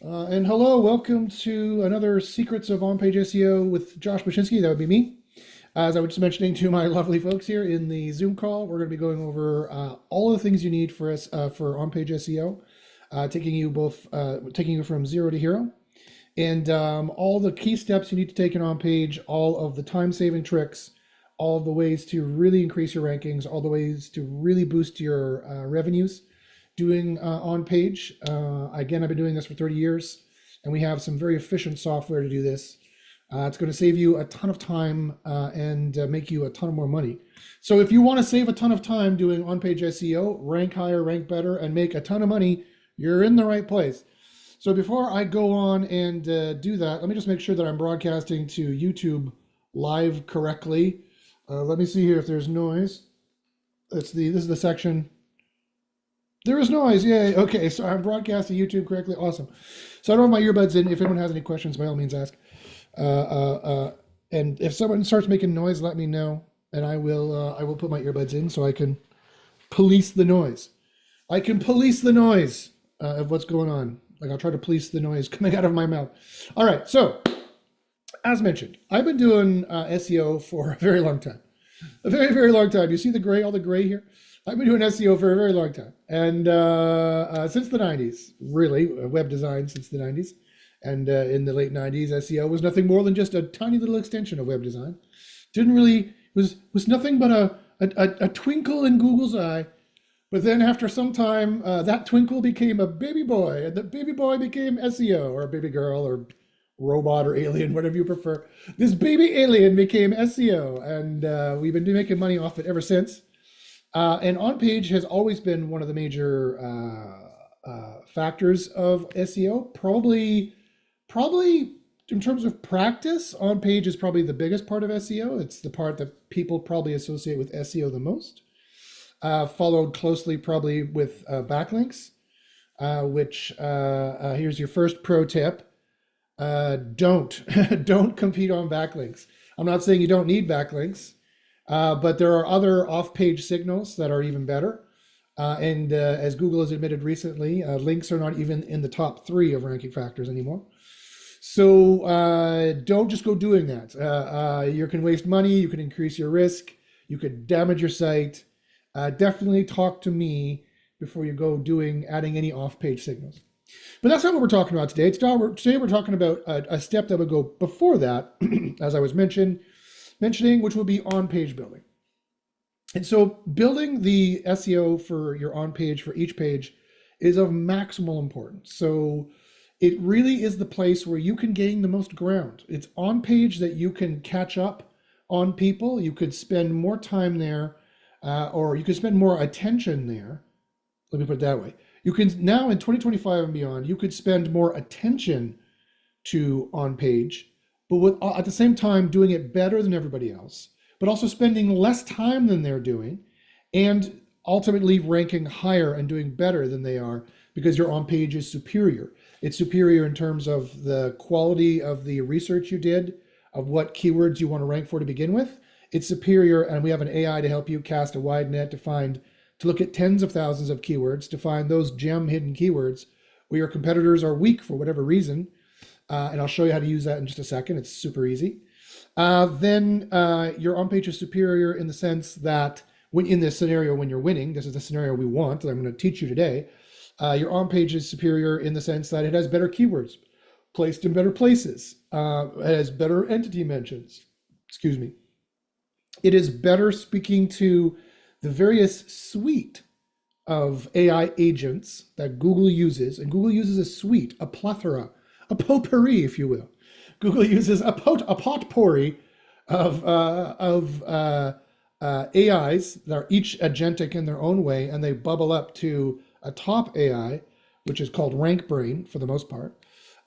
And hello, welcome to another Secrets of On-Page SEO with Josh Baczynski. That would be me. As I was just mentioning to my lovely folks here in the Zoom call, we're going to be going over all of the things you need for us for on-page SEO, taking you from zero to hero, and all the key steps you need to take in on-page, all of the time-saving tricks, all of the ways to really increase your rankings, all the ways to really boost your revenues doing on page. Again, I've been doing this for 30 years, and we have some very efficient software to do this. It's going to save you a ton of time and make you a ton more money. So if you want to save a ton of time doing on-page SEO, rank higher, rank better, and make a ton of money, you're in the right place. So before I go on and do that, let me just make sure that I'm broadcasting to YouTube live correctly. Let me see here if there's noise. This is the section. There is noise, yay. Okay, so I'm broadcasting YouTube correctly. Awesome. So I don't have my earbuds in. If anyone has any questions, by all means ask. And if someone starts making noise, let me know, and I will put my earbuds in so I can police the noise. I can police the noise of what's going on. Like I'll try to police the noise coming out of my mouth. All right, so as mentioned, I've been doing SEO for a very long time. A very, very long time. You see the gray, all the gray here? I've been doing SEO for a very long time. And since the 90s, really, web design since the 90s. And in the late 90s, SEO was nothing more than just a tiny little extension of web design. Didn't really, was nothing but a twinkle in Google's eye. But then after some time, that twinkle became a baby boy, and the baby boy became SEO, or a baby girl, or robot, or alien, whatever you prefer. This baby alien became SEO, and we've been making money off it ever since. And on-page has always been one of the major factors of SEO. Probably in terms of practice, on-page is probably the biggest part of SEO. It's the part that people probably associate with SEO the most. Followed closely probably with backlinks, which here's your first pro tip. Don't don't compete on backlinks. I'm not saying you don't need backlinks. But there are other off-page signals that are even better. And as Google has admitted recently, links are not even in the top 3 of ranking factors anymore. So don't just go doing that. You can waste money, you can increase your risk, you could damage your site. Definitely talk to me before you go adding any off-page signals. But that's not what we're talking about today. Today we're talking about a step that would go before that, as I was mentioning, which will be on-page building. And so building the SEO for your on-page for each page is of maximal importance. So it really is the place where you can gain the most ground. It's on-page that you can catch up on people. You could spend more time there, or you could spend more attention there. Let me put it that way. You can now in 2025 and beyond, you could spend more attention to on-page, but at the same time doing it better than everybody else, but also spending less time than they're doing, and ultimately ranking higher and doing better than they are because your on-page is superior. It's superior in terms of the quality of the research you did, of what keywords you want to rank for to begin with. It's superior, and we have an AI to help you cast a wide net to look at tens of thousands of keywords, to find those gem hidden keywords where your competitors are weak for whatever reason. And I'll show you how to use that in just a second. It's super easy. Then your on-page is superior in the sense that in this scenario, when you're winning, this is the scenario we want that I'm going to teach you today. Your on-page is superior in the sense that it has better keywords placed in better places. It has better entity mentions. Excuse me. It is better speaking to the various suite of AI agents that Google uses. And Google uses a suite, a plethora, a potpourri, if you will. Google uses a potpourri of AIs that are each agentic in their own way, and they bubble up to a top AI, which is called RankBrain for the most part.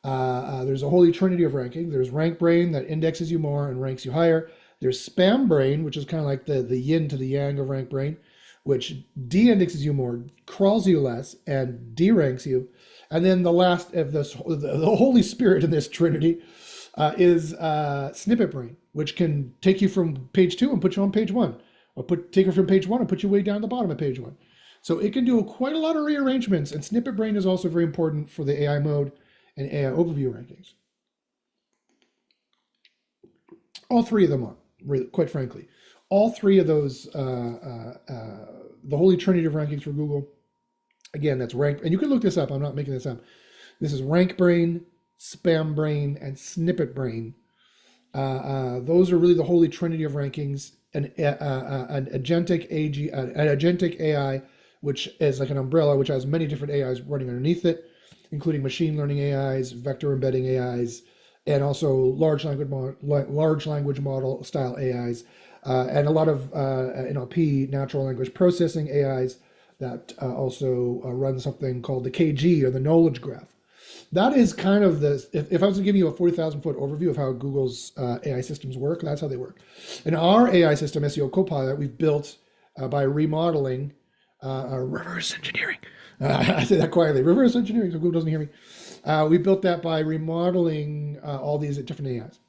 There's a holy trinity of ranking. There's RankBrain that indexes you more and ranks you higher. There's SpamBrain, which is kind of like the yin to the yang of RankBrain, which de-indexes you more, crawls you less, and de-ranks you. And then the last of the Holy Spirit in this trinity is Snippet Brain, which can take you from page 2 and put you on page 1, or take you from page 1 and put you way down the bottom of page 1. So it can do quite a lot of rearrangements, and Snippet Brain is also very important for the AI mode. and AI overview rankings. All three of them are, really, quite frankly. All three of those, the holy trinity of rankings for Google. Again, that's rank, and you can look this up. I'm not making this up. This is Rank Brain, Spam Brain, and Snippet Brain. Those are really the holy trinity of rankings. An agentic AI, which is like an umbrella, which has many different AIs running underneath it, including machine learning AIs, vector embedding AIs, and also large language model style AIs, and a lot of NLP, natural language processing AIs that also run something called the KG, or the knowledge graph. That is kind of if I was to give you a 40,000 foot overview of how Google's AI systems work, that's how they work. And our AI system, SEO Copilot, we've built by remodeling, reverse engineering. I say that quietly, reverse engineering, so Google doesn't hear me. We built that by remodeling all these different AIs.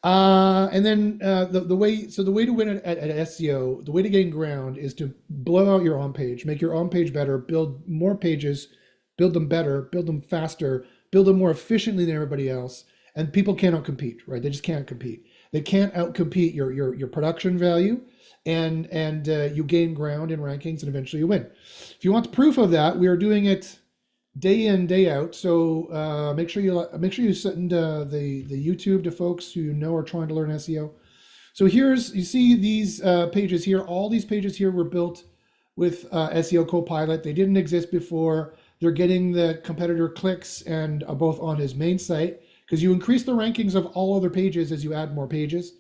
And then the way to win at SEO, the way to gain ground is to blow out your OnPage, make your OnPage better, build more pages, build them better, build them faster, build them more efficiently than everybody else. And people cannot compete, right? They just can't compete. They can't outcompete your production value, and you gain ground in rankings, and eventually you win. If you want the proof of that, we are doing it day in, day out. So make sure you send the YouTube to folks who you know are trying to learn SEO. So you see these pages here. All these pages here were built with SEO Copilot. They didn't exist before. They're getting the competitor clicks and both on his main site, because you increase the rankings of all other pages as you add more pages.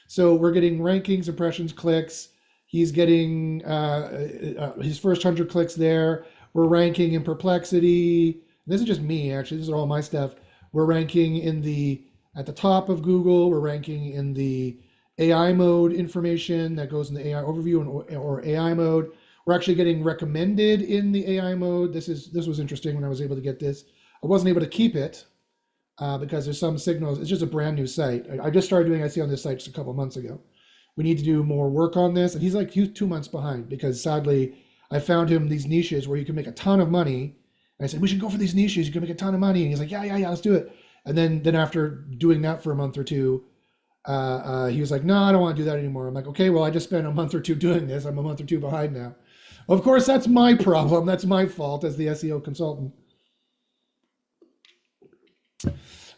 So we're getting rankings, impressions, clicks. He's getting his first 100 clicks there. We're ranking in Perplexity. This is just me, actually. This is all my stuff. We're ranking at the top of Google. We're ranking in the AI mode information that goes in the AI overview or AI mode. We're actually getting recommended in the AI mode. This was interesting when I was able to get this. I wasn't able to keep it because there's some signals. It's just a brand new site. I just started doing SEO on this site just a couple months ago. We need to do more work on this. And he's 2 months behind, because sadly, I found him these niches where you can make a ton of money. And I said, we should go for these niches. You can make a ton of money. And he's like, yeah, let's do it. And then after doing that for a month or two, he was like, no, I don't want to do that anymore. I'm like, okay, well, I just spent a month or two doing this. I'm a month or two behind now. Of course, that's my problem. That's my fault as the SEO consultant.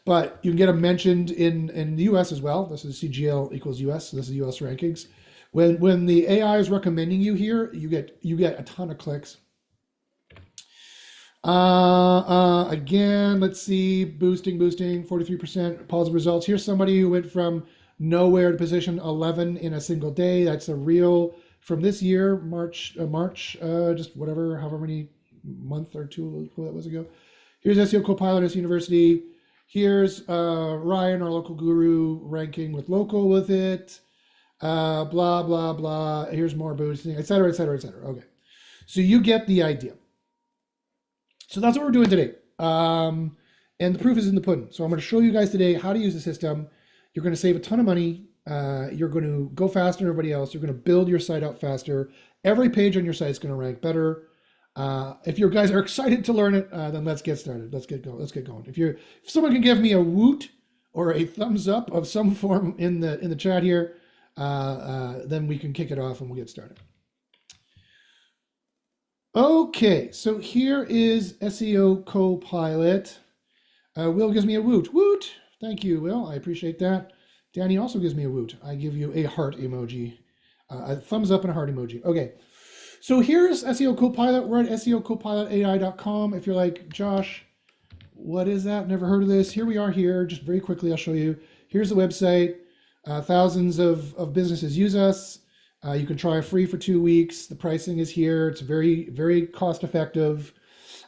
But you can get them mentioned in the US as well. This is CGL equals US. So this is US rankings. When the AI is recommending you here, you get a ton of clicks. Again, let's see, boosting, 43% positive results. Here's somebody who went from nowhere to position 11 in a single day. That's a reel from this year, March, just whatever, however many month or two that was ago. Here's SEO Copilot at University. Here's Ryan, our local guru, ranking with local with it. Blah, blah, blah. Here's more boosting, et cetera, et cetera, et cetera. Okay. So you get the idea. So that's what we're doing today. And the proof is in the pudding. So I'm going to show you guys today how to use the system. You're going to save a ton of money. You're going to go faster than everybody else. You're going to build your site out faster. Every page on your site is going to rank better. If you guys are excited to learn it, then let's get started. Let's get going. If someone can give me a woot or a thumbs up of some form in the chat here, then we can kick it off and we'll get started. Okay, so here is SEO Copilot. Will gives me a woot. Woot! Thank you, Will. I appreciate that. Danny also gives me a woot. I give you a heart emoji, a thumbs up and a heart emoji. Okay, so here's SEO Copilot. We're at SEOCopilotAI.com. If you're like, Josh, what is that? Never heard of this. Here we are here. Just very quickly, I'll show you. Here's the website. Thousands of businesses use us. You can try free for 2 weeks. The pricing is here. It's very, very cost effective.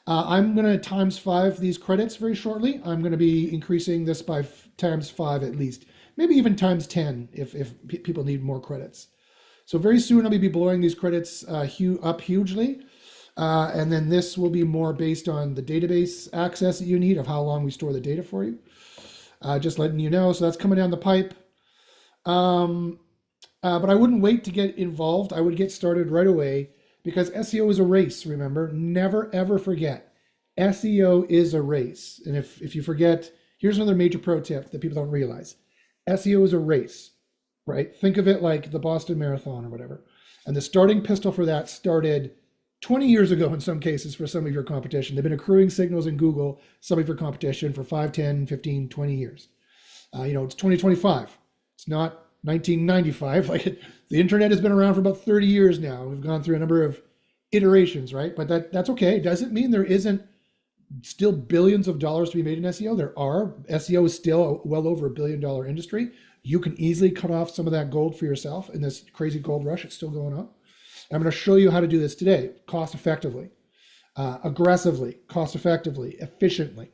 I'm going to times 5 these credits very shortly. I'm going to be increasing this by times 5 at least, maybe even times 10 if people need more credits. So very soon I'll be blowing these credits up hugely. And then this will be more based on the database access that you need, of how long we store the data for you. Just letting you know. So that's coming down the pipe. But I wouldn't wait to get involved. I would get started right away, because SEO is a race, remember? Never, ever forget. SEO is a race. And if you forget, here's another major pro tip that people don't realize. SEO is a race, right? Think of it like the Boston Marathon or whatever. And the starting pistol for that started 20 years ago in some cases for some of your competition. They've been accruing signals in Google, some of your competition, for 5, 10, 15, 20 years. It's 2025. It's not 1995. The internet has been around for about 30 years now. We've gone through a number of iterations, right? But that's okay. It doesn't mean there isn't still billions of dollars to be made in SEO. There are. SEO is still well over $1 billion industry. You can easily cut off some of that gold for yourself in this crazy gold rush. It's still going on. I'm going to show you how to do this today, cost effectively, aggressively, cost effectively, efficiently,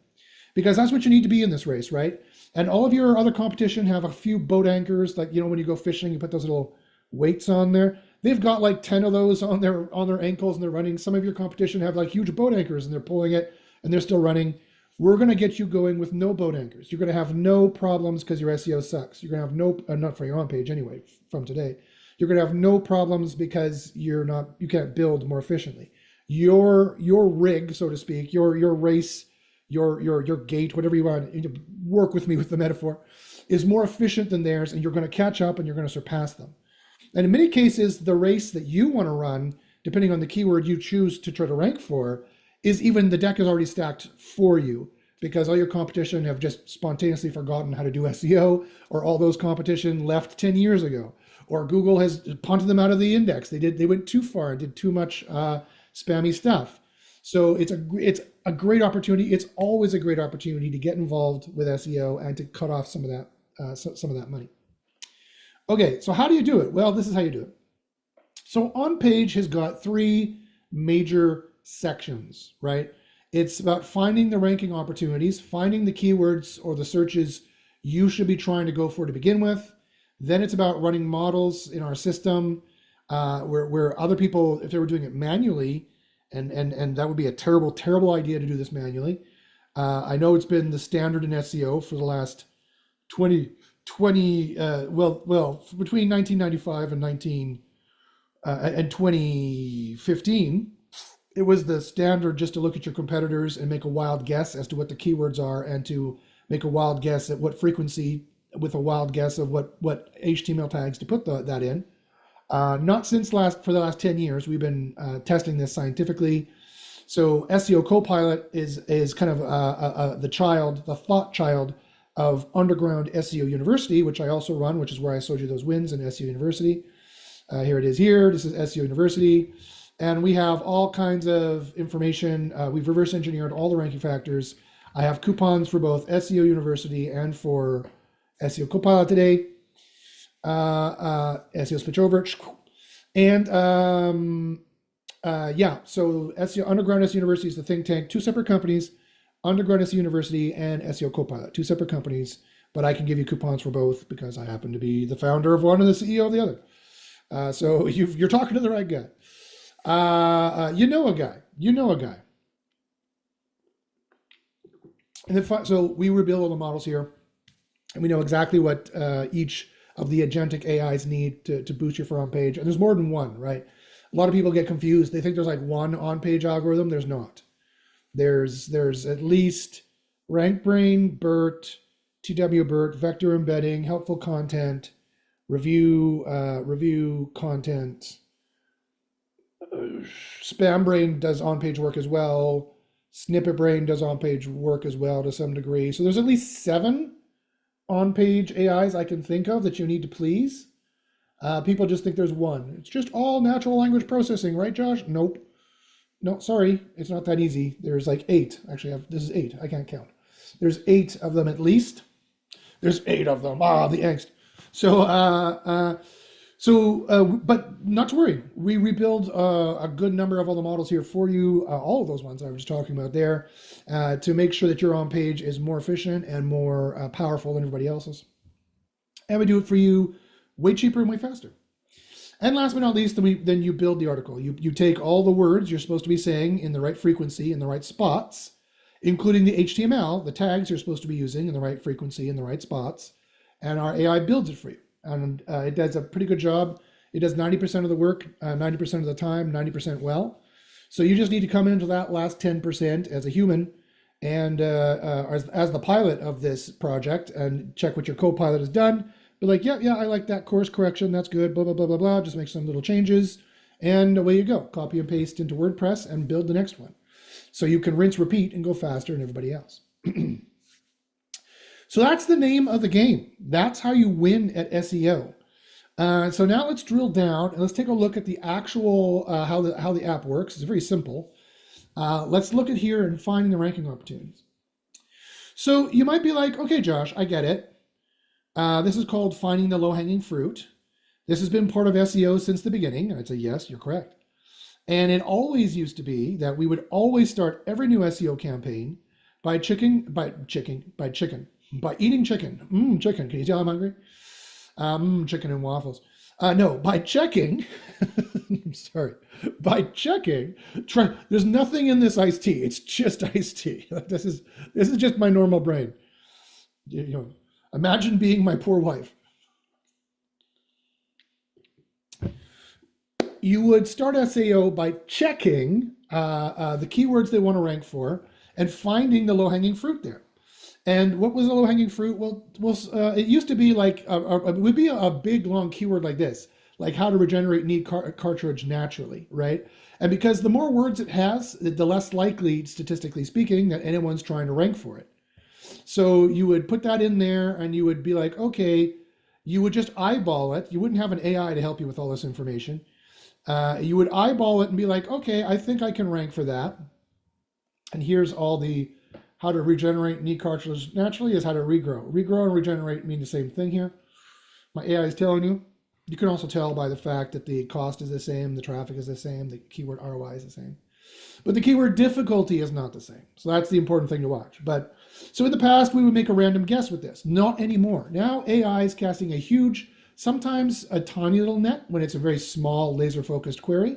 because that's what you need to be in this race, right? And all of your other competition have a few boat anchors, like, when you go fishing, you put those little weights on there. They've got like 10 of those on their ankles and they're running. Some of your competition have like huge boat anchors and they're pulling it and they're still running. We're going to get you going with no boat anchors. You're going to have no problems because your SEO sucks. You're going to have no, not for your own page anyway, from today. You're going to have no problems because you can't build more efficiently. Your rig, so to speak, your race, your gate, whatever you want, work with me with the metaphor, is more efficient than theirs, and you're going to catch up and you're going to surpass them. And in many cases, the race that you want to run, depending on the keyword you choose to try to rank for, is even the deck is already stacked for you, because all your competition have just spontaneously forgotten how to do SEO, or all those competition left 10 years ago, or Google has punted them out of the index. They went too far and did too much spammy stuff. So it's a great opportunity. It's always a great opportunity to get involved with SEO and to cut off some of that money. Okay, so how do you do it? Well, this is how you do it. So OnPage has got 3 major sections, right? It's about finding the ranking opportunities, finding the keywords or the searches you should be trying to go for to begin with. Then it's about running models in our system where other people, if they were doing it manually, and that would be a terrible, terrible idea to do this manually. I know it's been the standard in SEO for the last 20, between 1995 and 2015, it was the standard just to look at your competitors and make a wild guess as to what the keywords are, and to make a wild guess at what frequency, with a wild guess of what HTML tags to put that in. Not for the last 10 years, we've been testing this scientifically. So SEO Copilot is kind of the thought child of Underground SEO University, which I also run, which is where I showed you those wins in SEO University. Here it is here. This is SEO University. And we have all kinds of information. We've reverse engineered all the ranking factors. I have coupons for both SEO University and for SEO Copilot today. SEO switchover. And so Underground SEO University is the think tank, 2 separate companies, Underground SEO University and SEO Copilot, 2 separate companies, but I can give you coupons for both because I happen to be the founder of one and the CEO of the other. So you're talking to the right guy. You know a guy. And then so we rebuild all the models here, and we know exactly what each of the agentic AIs need to boost your for on-page. And there's more than one, right? A lot of people get confused. They think there's like one on-page algorithm. There's not. There's at least RankBrain, BERT, TW-BERT, vector embedding, helpful content, review content. SpamBrain does on-page work as well. SnippetBrain does on-page work as well to some degree. So there's at least 7 on-page AIs I can think of that you need to please. People just think there's one. It's just all natural language processing, right, Josh? Nope. No, sorry, it's not that easy. There's like 8. Actually, this is 8. I can't count. There's 8 of them at least. There's 8 of them. The angst. But not to worry. We rebuild a good number of all the models here for you, all of those ones I was just talking about there, to make sure that your on-page is more efficient and more powerful than everybody else's. And we do it for you way cheaper and way faster. And last but not least, then you build the article. You take all the words you're supposed to be saying in the right frequency, in the right spots, including the HTML, the tags you're supposed to be using in the right frequency, in the right spots, and our AI builds it for you. And it does a pretty good job. It does 90% of the work, 90% of the time, 90% well. So you just need to come into that last 10% as a human and as the pilot of this project and check what your co-pilot has done. Be like, yeah, I like that course correction. That's good. Blah, blah, blah, blah, blah. Just make some little changes. And away you go. Copy and paste into WordPress and build the next one. So you can rinse, repeat, and go faster than everybody else. So that's the name of the game. That's how you win at SEO. So now let's drill down and let's take a look at the actual how the app works. It's very simple. Let's look at here and finding the ranking opportunities. So you might be like, okay, Josh, I get it. This is called finding the low-hanging fruit. This has been part of SEO since the beginning. And I'd say, yes, you're correct. And it always used to be that we would always start every new SEO campaign by eating chicken. Chicken. Can you tell I'm hungry? Chicken and waffles. No, by checking. I'm sorry. By checking. There's nothing in this iced tea. It's just iced tea. This is just my normal brain. You know, imagine being my poor wife. You would start SEO by checking the keywords they want to rank for and finding the low-hanging fruit there. And what was the low-hanging fruit? Well, it used to be like, it would be a big, long keyword like this, like how to regenerate need cartridge naturally, right? And because the more words it has, the less likely, statistically speaking, that anyone's trying to rank for it. So you would put that in there and you would be like, okay, you would just eyeball it. You wouldn't have an AI to help you with all this information. You would eyeball it and be like, okay, I think I can rank for that. And here's all the how to regenerate need cartridge naturally is how to regrow. Regrow and regenerate mean the same thing here. My AI is telling you. You can also tell by the fact that the cost is the same, the traffic is the same, the keyword ROI is the same. But the keyword difficulty is not the same. So that's the important thing to watch. But so in the past, we would make a random guess with this. Not anymore. Now AI is casting a huge, sometimes a tiny little net when it's a very small laser-focused query.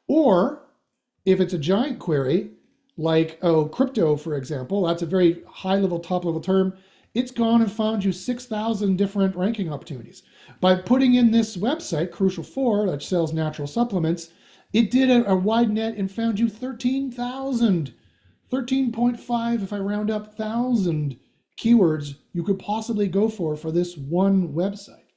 Or if it's a giant query, like, crypto, for example, that's a very high-level, top-level term. It's gone and found you 6,000 different ranking opportunities. By putting in this website, Crucial 4, that sells natural supplements, it did a wide net and found you 13,000, 13.5, if I round up, 1,000 keywords you could possibly go for this one website.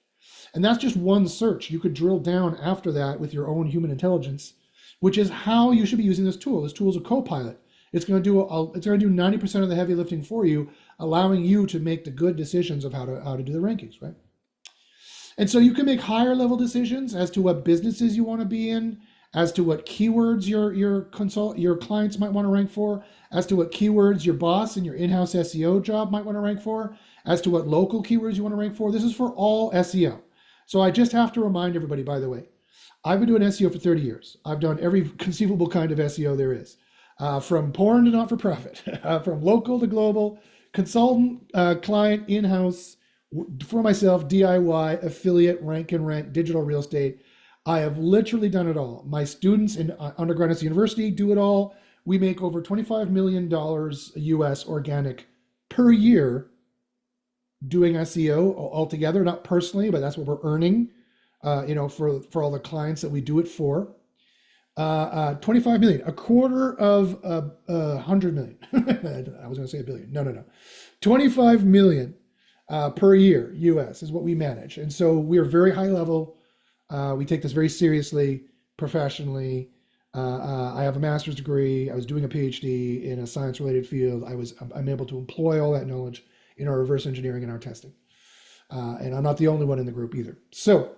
And that's just one search. You could drill down after that with your own human intelligence, which is how you should be using this tool. This tool is a co-pilot. It's going to do 90% of the heavy lifting for you, allowing you to make the good decisions of how to do the rankings, right? And so you can make higher level decisions as to what businesses you want to be in, as to what keywords your clients might want to rank for, as to what keywords your boss in your in-house SEO job might want to rank for, as to what local keywords you want to rank for. This is for all SEO. So I just have to remind everybody, by the way, I've been doing SEO for 30 years. I've done every conceivable kind of SEO there is. From porn to not-for-profit, from local to global, consultant, client, in-house, for myself, DIY, affiliate, rank and rent, digital real estate. I have literally done it all. My students in undergrad at the university do it all. We make over $25 million US organic per year doing SEO altogether, not personally, but that's what we're earning, for all the clients that we do it for. 25 million, a quarter of 100 million. I was going to say a billion. No. 25 million per year US is what we manage. And so we are very high level. We take this very seriously, professionally. I have a master's degree. I was doing a PhD in a science related field. I'm able to employ all that knowledge in our reverse engineering and our testing. And I'm not the only one in the group either. So,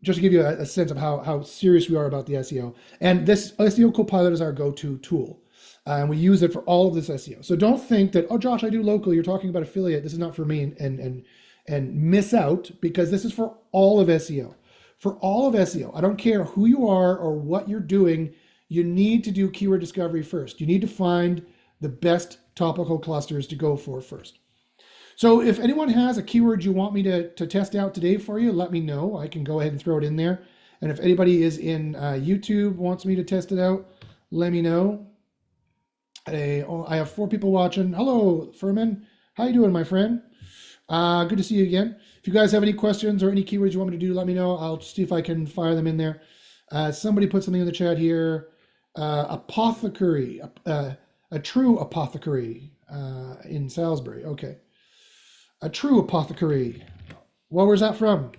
just to give you a sense of how serious we are about the SEO. And this SEO Copilot is our go-to tool. And we use it for all of this SEO. So don't think that, oh, Josh, I do local. You're talking about affiliate. This is not for me and miss out, because this is for all of SEO. For all of SEO, I don't care who you are or what you're doing, you need to do keyword discovery first. You need to find the best topical clusters to go for first. So if anyone has a keyword you want me to test out today for you, let me know. I can go ahead and throw it in there. And if anybody is in YouTube wants me to test it out, let me know. I have 4 people watching. Hello, Furman. How you doing, my friend? Good to see you again. If you guys have any questions or any keywords you want me to do, let me know. I'll see if I can fire them in there. Somebody put something in the chat here. Apothecary, a true apothecary in Salisbury. Okay. A true apothecary. Well, where's that from?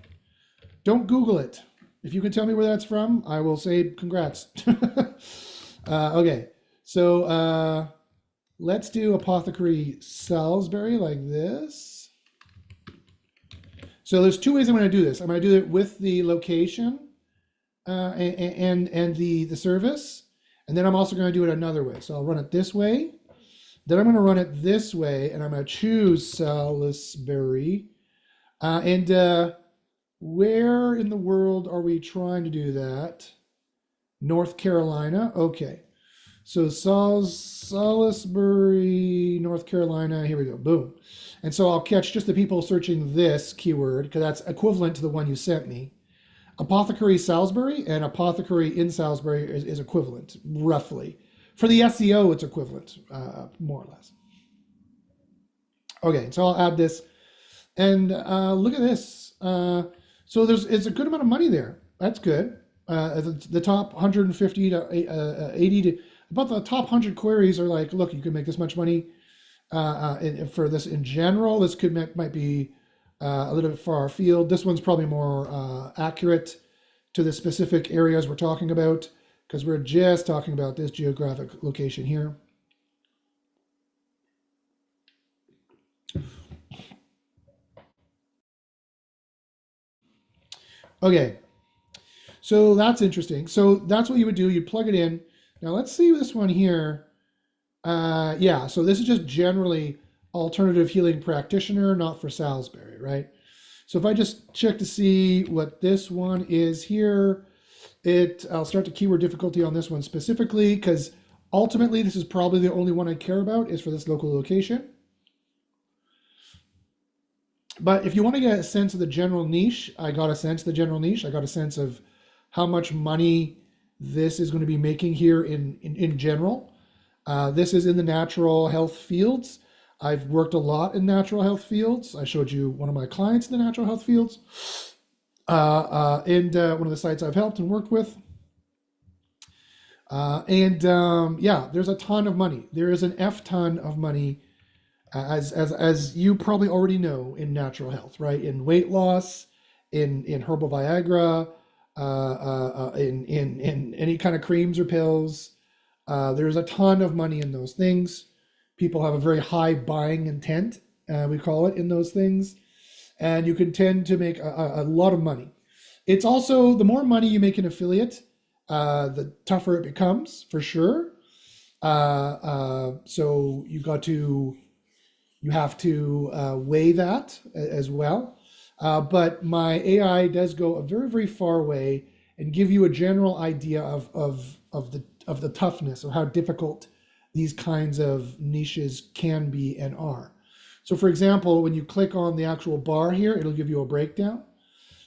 Don't Google it. If you can tell me where that's from, I will say congrats. Okay. So let's do apothecary Salisbury like this. So there's two ways I'm going to do this. I'm going to do it with the location and the service. And then I'm also going to do it another way. So I'll run it this way. Then I'm going to run it this way, and I'm going to choose Salisbury. Where in the world are we trying to do that? North Carolina. Okay. So Salisbury, North Carolina. Here we go. Boom. And so I'll catch just the people searching this keyword because that's equivalent to the one you sent me. Apothecary Salisbury and apothecary in Salisbury is equivalent, roughly. For the SEO, it's equivalent, more or less. Okay, so I'll add this. And look at this. So it's a good amount of money there. That's good. The top 150 to 80 to about the top 100 queries are like, look, you can make this much money. For this in general, this might be a little bit far afield. This one's probably more accurate to the specific areas we're talking about because we're just talking about this geographic location here. Okay, so that's interesting. So that's what you would do. You'd plug it in. Now let's see this one here. Yeah, so this is just generally alternative healing practitioner, not for Salisbury, right? So if I just check to see what this one is here, I'll start the keyword difficulty on this one specifically because ultimately this is probably the only one I care about is for this local location. But if you want to get a sense of the general niche, I got a sense of the general niche. I got a sense of how much money this is going to be making here in general. This is in the natural health fields. I've worked a lot in natural health fields. I showed you one of my clients in the natural health fields. And one of the sites I've helped and worked with. Yeah, there's a ton of money. There is an F ton of money, as you probably already know, in natural health, right? In weight loss, in herbal Viagra, in any kind of creams or pills. There's a ton of money in those things. People have a very high buying intent, we call it, in those things. And you can tend to make a lot of money. It's also, the more money you make in affiliate, the tougher it becomes, for sure. So you have to weigh that as well. But my AI does go a very, very far way and give you a general idea of the toughness, of how difficult these kinds of niches can be and are. So for example, when you click on the actual bar here, it'll give you a breakdown.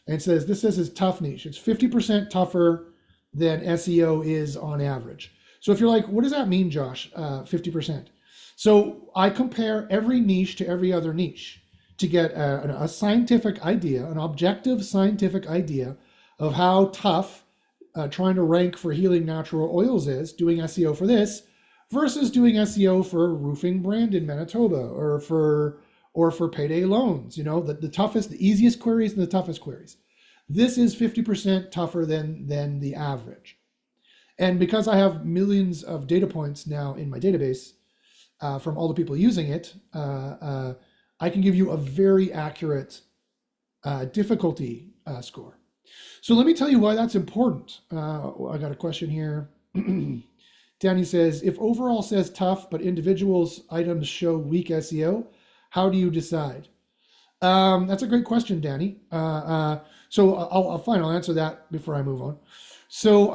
And it says, this is tough niche. It's 50% tougher than SEO is on average. So if you're like, what does that mean, Josh, 50%? So I compare every niche to every other niche to get a scientific idea, an objective scientific idea of how tough trying to rank for healing natural oils is, doing SEO for this, versus doing SEO for roofing brand in Manitoba or for payday loans. You know, the toughest, the easiest queries and the toughest queries. This is 50% tougher than the average. And because I have millions of data points now in my database from all the people using it, I can give you a very accurate difficulty score. So let me tell you why that's important. I got a question here. Danny says, if overall says tough, but individuals items show weak SEO, how do you decide? That's a great question, Danny. So I'll answer that before I move on. So,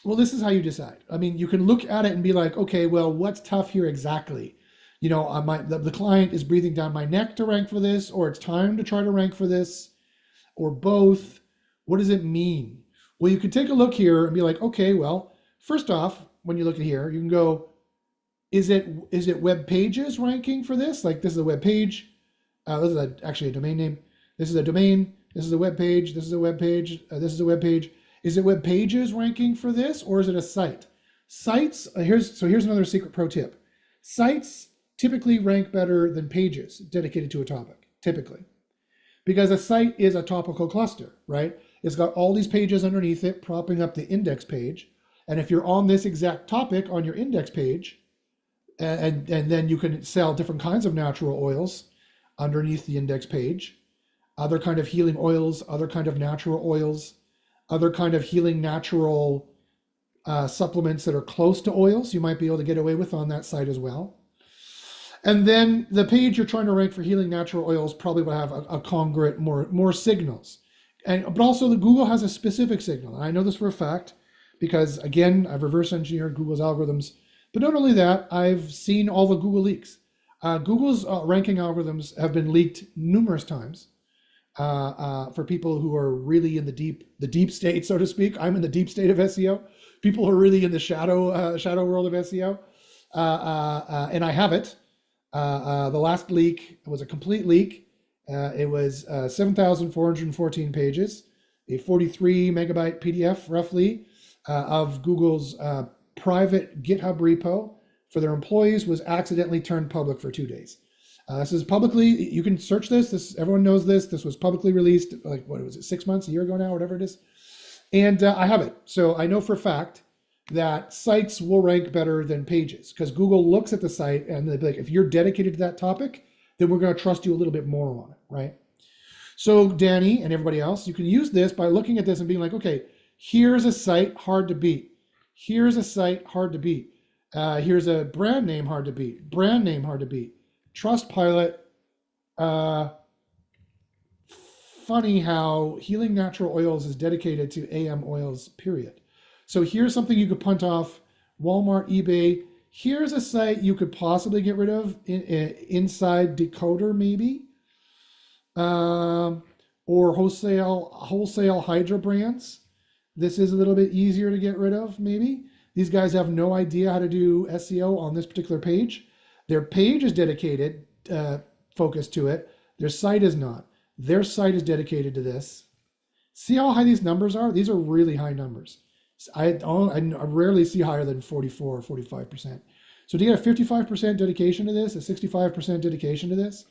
well, this is how you decide. I mean, you can look at it and be like, okay, well, what's tough here exactly? You know, the client is breathing down my neck to rank for this, or it's time to try to rank for this, or both. What does it mean? Well, you can take a look here and be like, okay, well, first off, when you look at here, you can go, is it web pages ranking for this? Like this is a web page. This is actually a domain name. This is a domain. This is a web page. This is a web page. This is a web page. Is it web pages ranking for this, or is it a site? Sites, here's another secret pro tip. Sites typically rank better than pages dedicated to a topic, typically. Because a site is a topical cluster, right? It's got all these pages underneath it propping up the index page. And if you're on this exact topic on your index page, and then you can sell different kinds of natural oils underneath the index page, other kind of healing oils, other kind of natural oils, other kind of healing natural supplements that are close to oils, you might be able to get away with on that site as well. And then the page you're trying to rank for healing natural oils probably will have a congruent, more signals. But also the Google has a specific signal. And I know this for a fact because, again, I've reverse engineered Google's algorithms. But not only that, I've seen all the Google leaks. Google's ranking algorithms have been leaked numerous times for people who are really in the deep state, so to speak. I'm in the deep state of SEO. People who are really in the shadow world of SEO. And I have it. The last leak was a complete leak. It was 7,414 pages, a 43 megabyte PDF roughly of Google's private GitHub repo for their employees was accidentally turned public for 2 days. This is publicly, you can search this. Everyone knows this. This was publicly released, like, what was it, 6 months, a year ago now, whatever it is. And I have it. So I know for a fact that sites will rank better than pages because Google looks at the site and they'll be like, if you're dedicated to that topic, then we're going to trust you a little bit more on it, right? So Danny and everybody else, you can use this by looking at this and being like, okay, here's a site hard to beat. Here's a site hard to beat. Here's a brand name hard to beat. Brand name hard to beat. Trustpilot. Funny how Healing Natural Oils is dedicated to AM oils, period. So here's something you could punt off Walmart, eBay. Here's a site you could possibly get rid of inside Decoder, maybe, or wholesale Hydra brands. This is a little bit easier to get rid of, maybe. These guys have no idea how to do SEO on this particular page. Their page is dedicated, focused to it. Their site is not. Their site is dedicated to this. See how high these numbers are? These are really high numbers. I rarely see higher than 44 or 45%. So to get a 55% dedication to this, a 65% dedication to this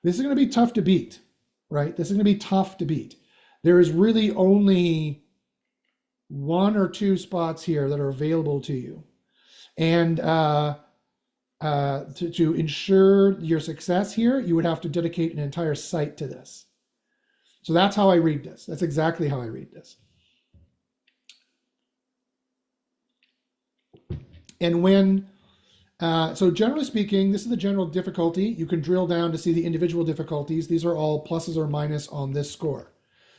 is going to be tough to beat, right? This is going to be tough to beat. There is really only 1 or 2 spots here that are available to you. And to ensure your success here, you would have to dedicate an entire site to this. So that's how I read this. That's exactly how I read this. And when, so generally speaking, this is the general difficulty. You can drill down to see the individual difficulties. These are all pluses or minus on this score.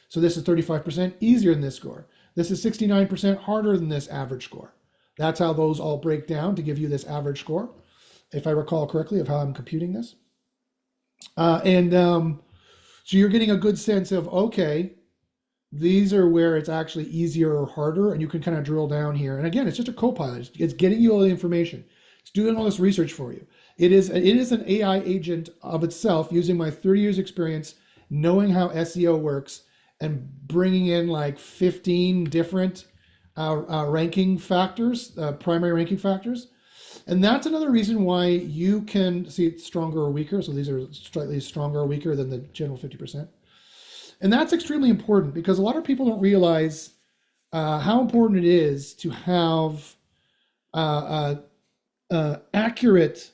So this is 35% easier than this score. This is 69% harder than this average score. That's how those all break down to give you this average score, if I recall correctly of how I'm computing this. So you're getting a good sense of, okay, these are where it's actually easier or harder, and you can kind of drill down here. And again, it's just a co-pilot. It's getting you all the information. It's doing all this research for you. It is an AI agent of itself using my 30 years experience, knowing how SEO works, and bringing in like 15 different ranking factors, primary ranking factors. And that's another reason why you can see it's stronger or weaker. So these are slightly stronger or weaker than the general 50%. And that's extremely important because a lot of people don't realize how important it is to have accurate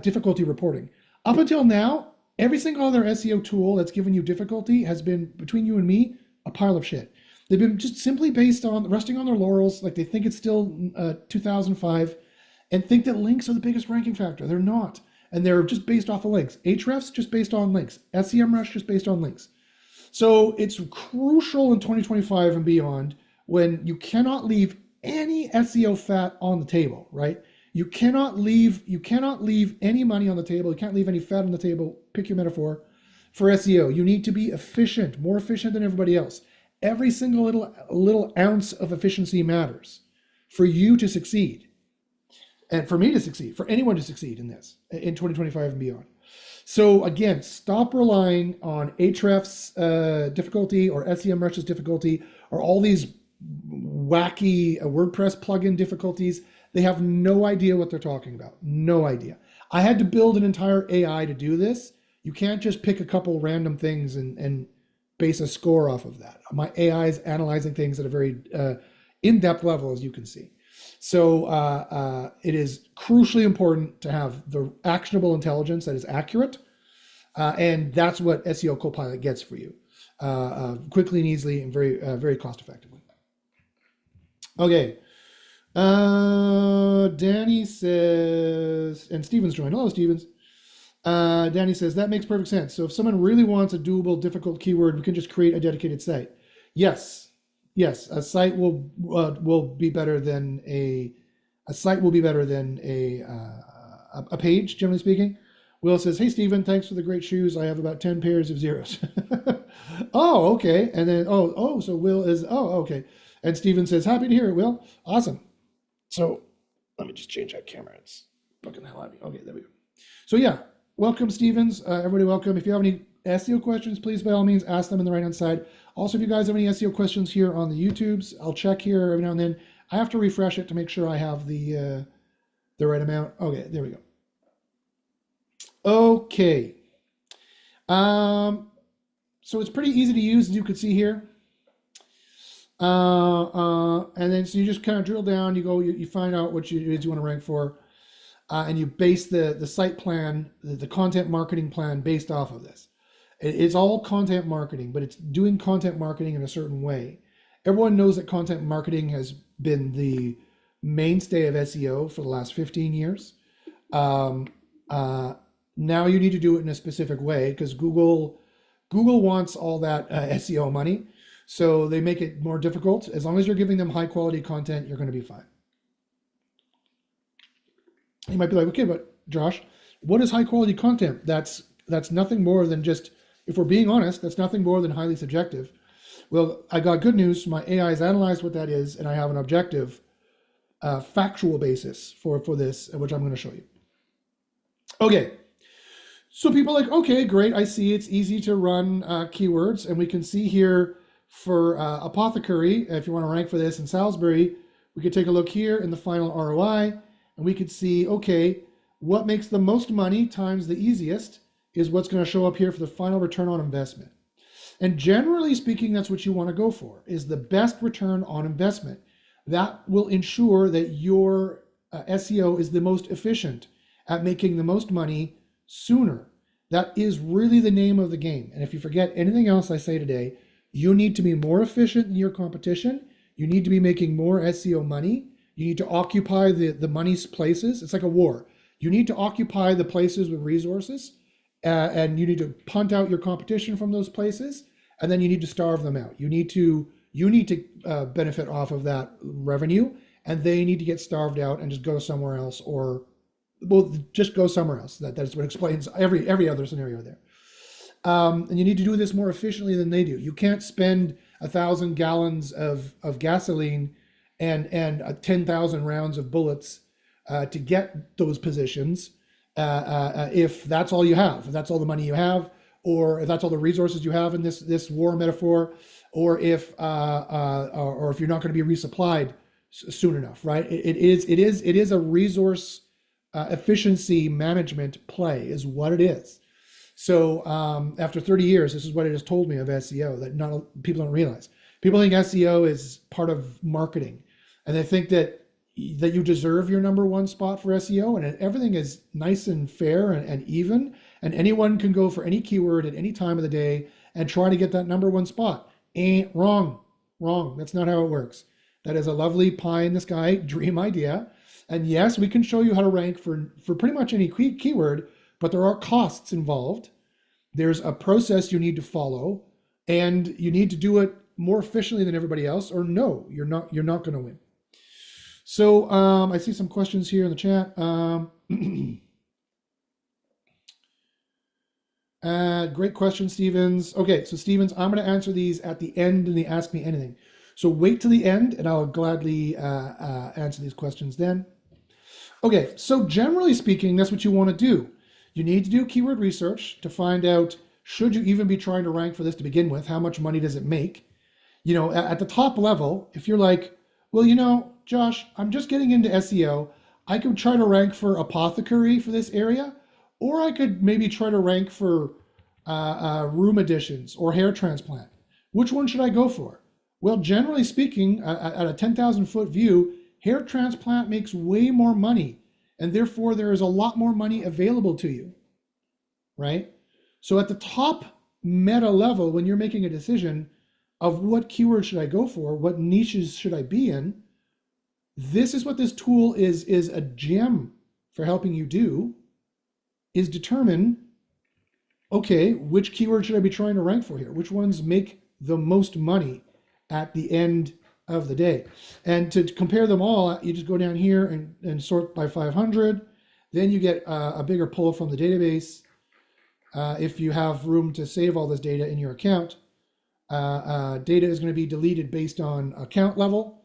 difficulty reporting. Up until now, every single other SEO tool that's given you difficulty has been, between you and me, a pile of shit. They've been just simply based on resting on their laurels, like they think it's still 2005, and think that links are the biggest ranking factor. They're not. And they're just based off of links. Ahrefs just based on links. SEMrush just based on links. So it's crucial in 2025 and beyond when you cannot leave any SEO fat on the table, right? You cannot leave any money on the table. You can't leave any fat on the table, pick your metaphor, for SEO. You need to be efficient, more efficient than everybody else. Every single little ounce of efficiency matters for you to succeed. And for me to succeed, for anyone to succeed in this, in 2025 and beyond. So again, stop relying on Ahrefs difficulty or SEMrush's difficulty or all these wacky WordPress plugin difficulties. They have no idea what they're talking about. No idea. I had to build an entire AI to do this. You can't just pick a couple random things and base a score off of that. My AI is analyzing things at a very in-depth level, as you can see. So it is crucially important to have the actionable intelligence that is accurate. And that's what SEO Copilot gets for you quickly and easily and very cost effectively. Okay. Danny says, and Stevens joined. Hello, Stevens. Danny says, that makes perfect sense. So if someone really wants a doable, difficult keyword, we can just create a dedicated site. Yes, a site will be better than a page, generally speaking. Will says, hey, Stephen, thanks for the great shoes. I have about 10 pairs of zeros. Oh, okay. And then, so Will is, okay. And Stephen says, happy to hear it, Will. Awesome. So let me just change that camera. It's fucking the hell out of me. Okay, there we go. So yeah, welcome, Stevens. Everybody welcome. If you have any SEO questions, please, by all means, ask them on the right-hand side. Also, if you guys have any SEO questions here on the YouTubes, I'll check here every now and then. I have to refresh it to make sure I have the right amount. Okay, there we go. Okay. So it's pretty easy to use, as you can see here. And then so you just kind of drill down, you find out what it is you want to rank for, and you base the site plan, the content marketing plan based off of this. It's all content marketing, but it's doing content marketing in a certain way. Everyone knows that content marketing has been the mainstay of SEO for the last 15 years. Now you need to do it in a specific way because Google wants all that SEO money. So they make it more difficult. As long as you're giving them high quality content, you're going to be fine. You might be like, okay, but Josh, what is high quality content? That's nothing more than just, if we're being honest, that's nothing more than highly subjective. Well, I got good news. My AI has analyzed what that is, and I have an objective, factual basis for this, which I'm going to show you. Okay. So people are like, okay, great. I see it's easy to run keywords, and we can see here for apothecary, if you want to rank for this in Salisbury, we could take a look here in the final ROI, and we could see, okay, what makes the most money times the easiest is what's going to show up here for the final return on investment. And generally speaking, that's what you want to go for, is the best return on investment. That will ensure that your SEO is the most efficient at making the most money sooner. That is really the name of the game. And if you forget anything else I say today, you need to be more efficient than your competition. You need to be making more SEO money. You need to occupy the money's places. It's like a war. You need to occupy the places with resources, and you need to punt out your competition from those places, and then you need to starve them out. You need to benefit off of that revenue, and they need to get starved out and just go somewhere else, or just go somewhere else. That's what explains every other scenario there. And you need to do this more efficiently than they do. You can't spend 1,000 gallons of gasoline and 10,000 rounds of bullets to get those positions if that's all you have, if that's all the money you have, or if that's all the resources you have in this war metaphor, or if you're not going to be resupplied soon enough, right? It is a resource efficiency management play is what it is. So after 30 years, this is what it has told me of SEO that people don't realize. People think SEO is part of marketing, and they think that you deserve your number one spot for SEO, and everything is nice and fair and even, and anyone can go for any keyword at any time of the day and try to get that number one spot. Wrong. That's not how it works. That is a lovely pie in the sky dream idea. And yes, we can show you how to rank for pretty much any keyword, but there are costs involved. There's a process you need to follow, and you need to do it more efficiently than everybody else, or no, you're not going to win. So I see some questions here in the chat. Great question, Stevens. Okay, so Stevens, I'm going to answer these at the end in the Ask Me Anything. So wait to the end, and I'll gladly answer these questions then. Okay, so generally speaking, that's what you want to do. You need to do keyword research to find out, should you even be trying to rank for this to begin with? How much money does it make? At the top level, if you're like, well, Josh, I'm just getting into SEO. I could try to rank for apothecary for this area, or I could maybe try to rank for room additions or hair transplant. Which one should I go for? Well, generally speaking, at a 10,000 foot view, hair transplant makes way more money, and therefore there is a lot more money available to you, right? So at the top meta level, when you're making a decision of what keyword should I go for, what niches should I be in, this is what this tool is a gem for helping you do, is determine, okay, which keyword should I be trying to rank for here? Which ones make the most money at the end of the day? And to compare them all, you just go down here and sort by 500. Then you get a bigger pull from the database. If you have room to save all this data in your account, data is going to be deleted based on account level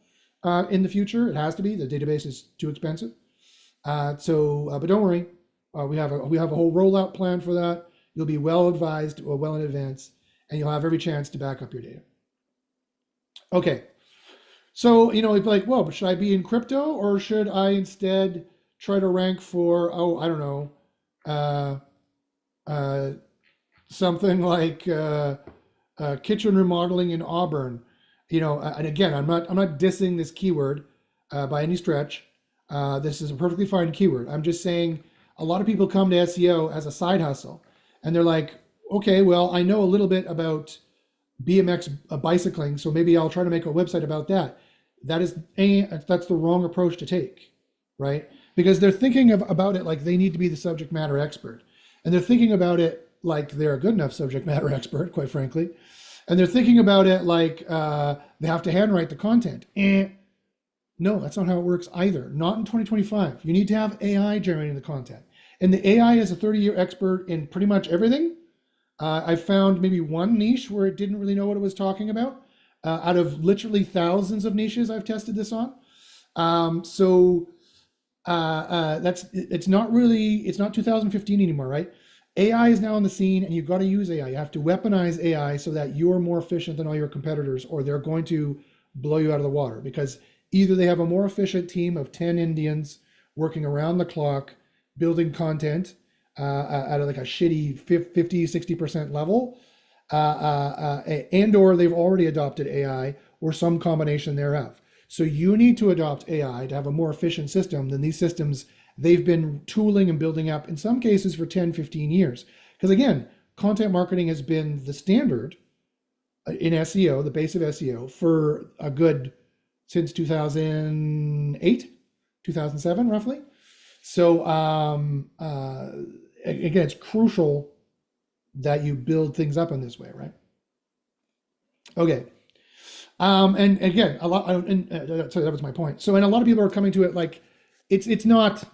in the future. It has to be. The database is too expensive. But don't worry. We have a whole rollout plan for that. You'll be well advised, well in advance, and you'll have every chance to back up your data. Okay. So, it's like, well, but should I be in crypto, or should I instead try to rank for, I don't know, something like kitchen remodeling in Auburn? And again, I'm not dissing this keyword by any stretch. This is a perfectly fine keyword. I'm just saying a lot of people come to SEO as a side hustle, and they're like, okay, well, I know a little bit about BMX bicycling, so maybe I'll try to make a website about that. That's the wrong approach to take, right? Because they're thinking about it like they need to be the subject matter expert, and they're thinking about it like they're a good enough subject matter expert, quite frankly, and they're thinking about it like they have to handwrite the content. No, that's not how it works either. Not in 2025. You need to have AI generating the content, and the AI is a 30-year expert in pretty much everything. I found maybe one niche where it didn't really know what it was talking about. Out of literally thousands of niches I've tested this on. It's not 2015 anymore, right? AI is now on the scene, and you've got to use AI. You have to weaponize AI so that you're more efficient than all your competitors, or they're going to blow you out of the water, because either they have a more efficient team of 10 Indians working around the clock, building content at like a shitty 50, 60% level, and or they've already adopted AI or some combination thereof. So you need to adopt AI to have a more efficient system than these systems they've been tooling and building up, in some cases for 10, 15 years. Because again, content marketing has been the standard in SEO, the base of SEO, for a good, since 2008, 2007, roughly. So again, it's crucial that you build things up in this way, right? Okay. And again, sorry, that was my point. So, and a lot of people are coming to it like, it's not,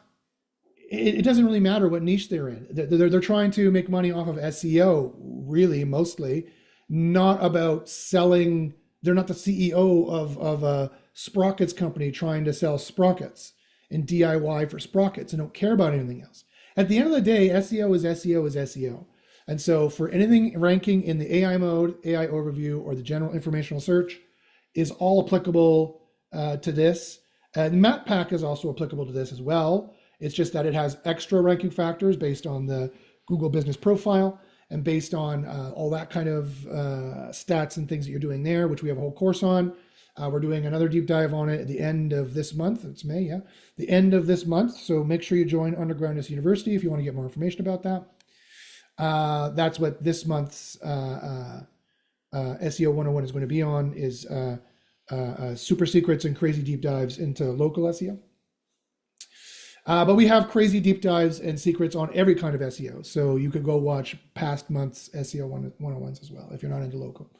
it doesn't really matter what niche they're in. They're trying to make money off of SEO, really, mostly, not about selling. They're not the CEO of a sprockets company trying to sell sprockets and DIY for sprockets and don't care about anything else. At the end of the day, SEO is SEO is SEO. And so for anything ranking in the AI mode, AI overview, or the general informational search is all applicable to this. And Map Pack is also applicable to this as well. It's just that it has extra ranking factors based on the Google Business Profile and based on all that kind of stats and things that you're doing there, which we have a whole course on. We're doing another deep dive on it at the end of this month. It's May, yeah. The end of this month. So make sure you join Undergroundness University if you want to get more information about that. That's what this month's SEO 101 is going to be on, is super secrets and crazy deep dives into local SEO. But we have crazy deep dives and secrets on every kind of SEO. So you could go watch past months SEO 101s as well if you're not into local.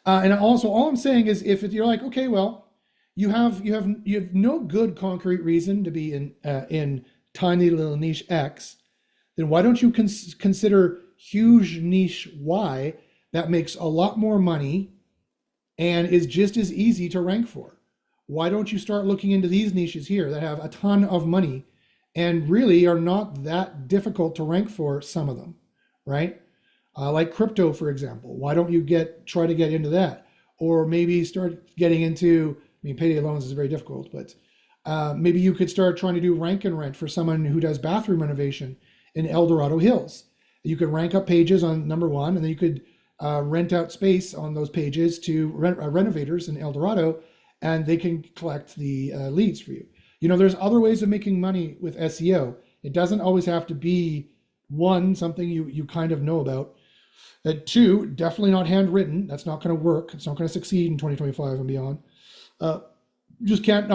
And also, all I'm saying is, if you're like, okay, well, you have no good concrete reason to be in tiny little niche X, then why don't you consider huge niche Y that makes a lot more money and is just as easy to rank for? Why don't you start looking into these niches here that have a ton of money and really are not that difficult to rank for, some of them, right? Like crypto, for example. Why don't you try to get into that? or maybe start getting into, I mean, payday loans is very difficult, but maybe you could start trying to do rank and rent for someone who does bathroom renovation in El Dorado Hills. You could rank up pages on number one, and then you could rent out space on those pages to renovators in El Dorado, and they can collect the leads for you. You know, there's other ways of making money with SEO. It doesn't always have to be one, something you kind of know about. Two, definitely not handwritten. That's not going to work. It's not going to succeed in 2025 and beyond. You can't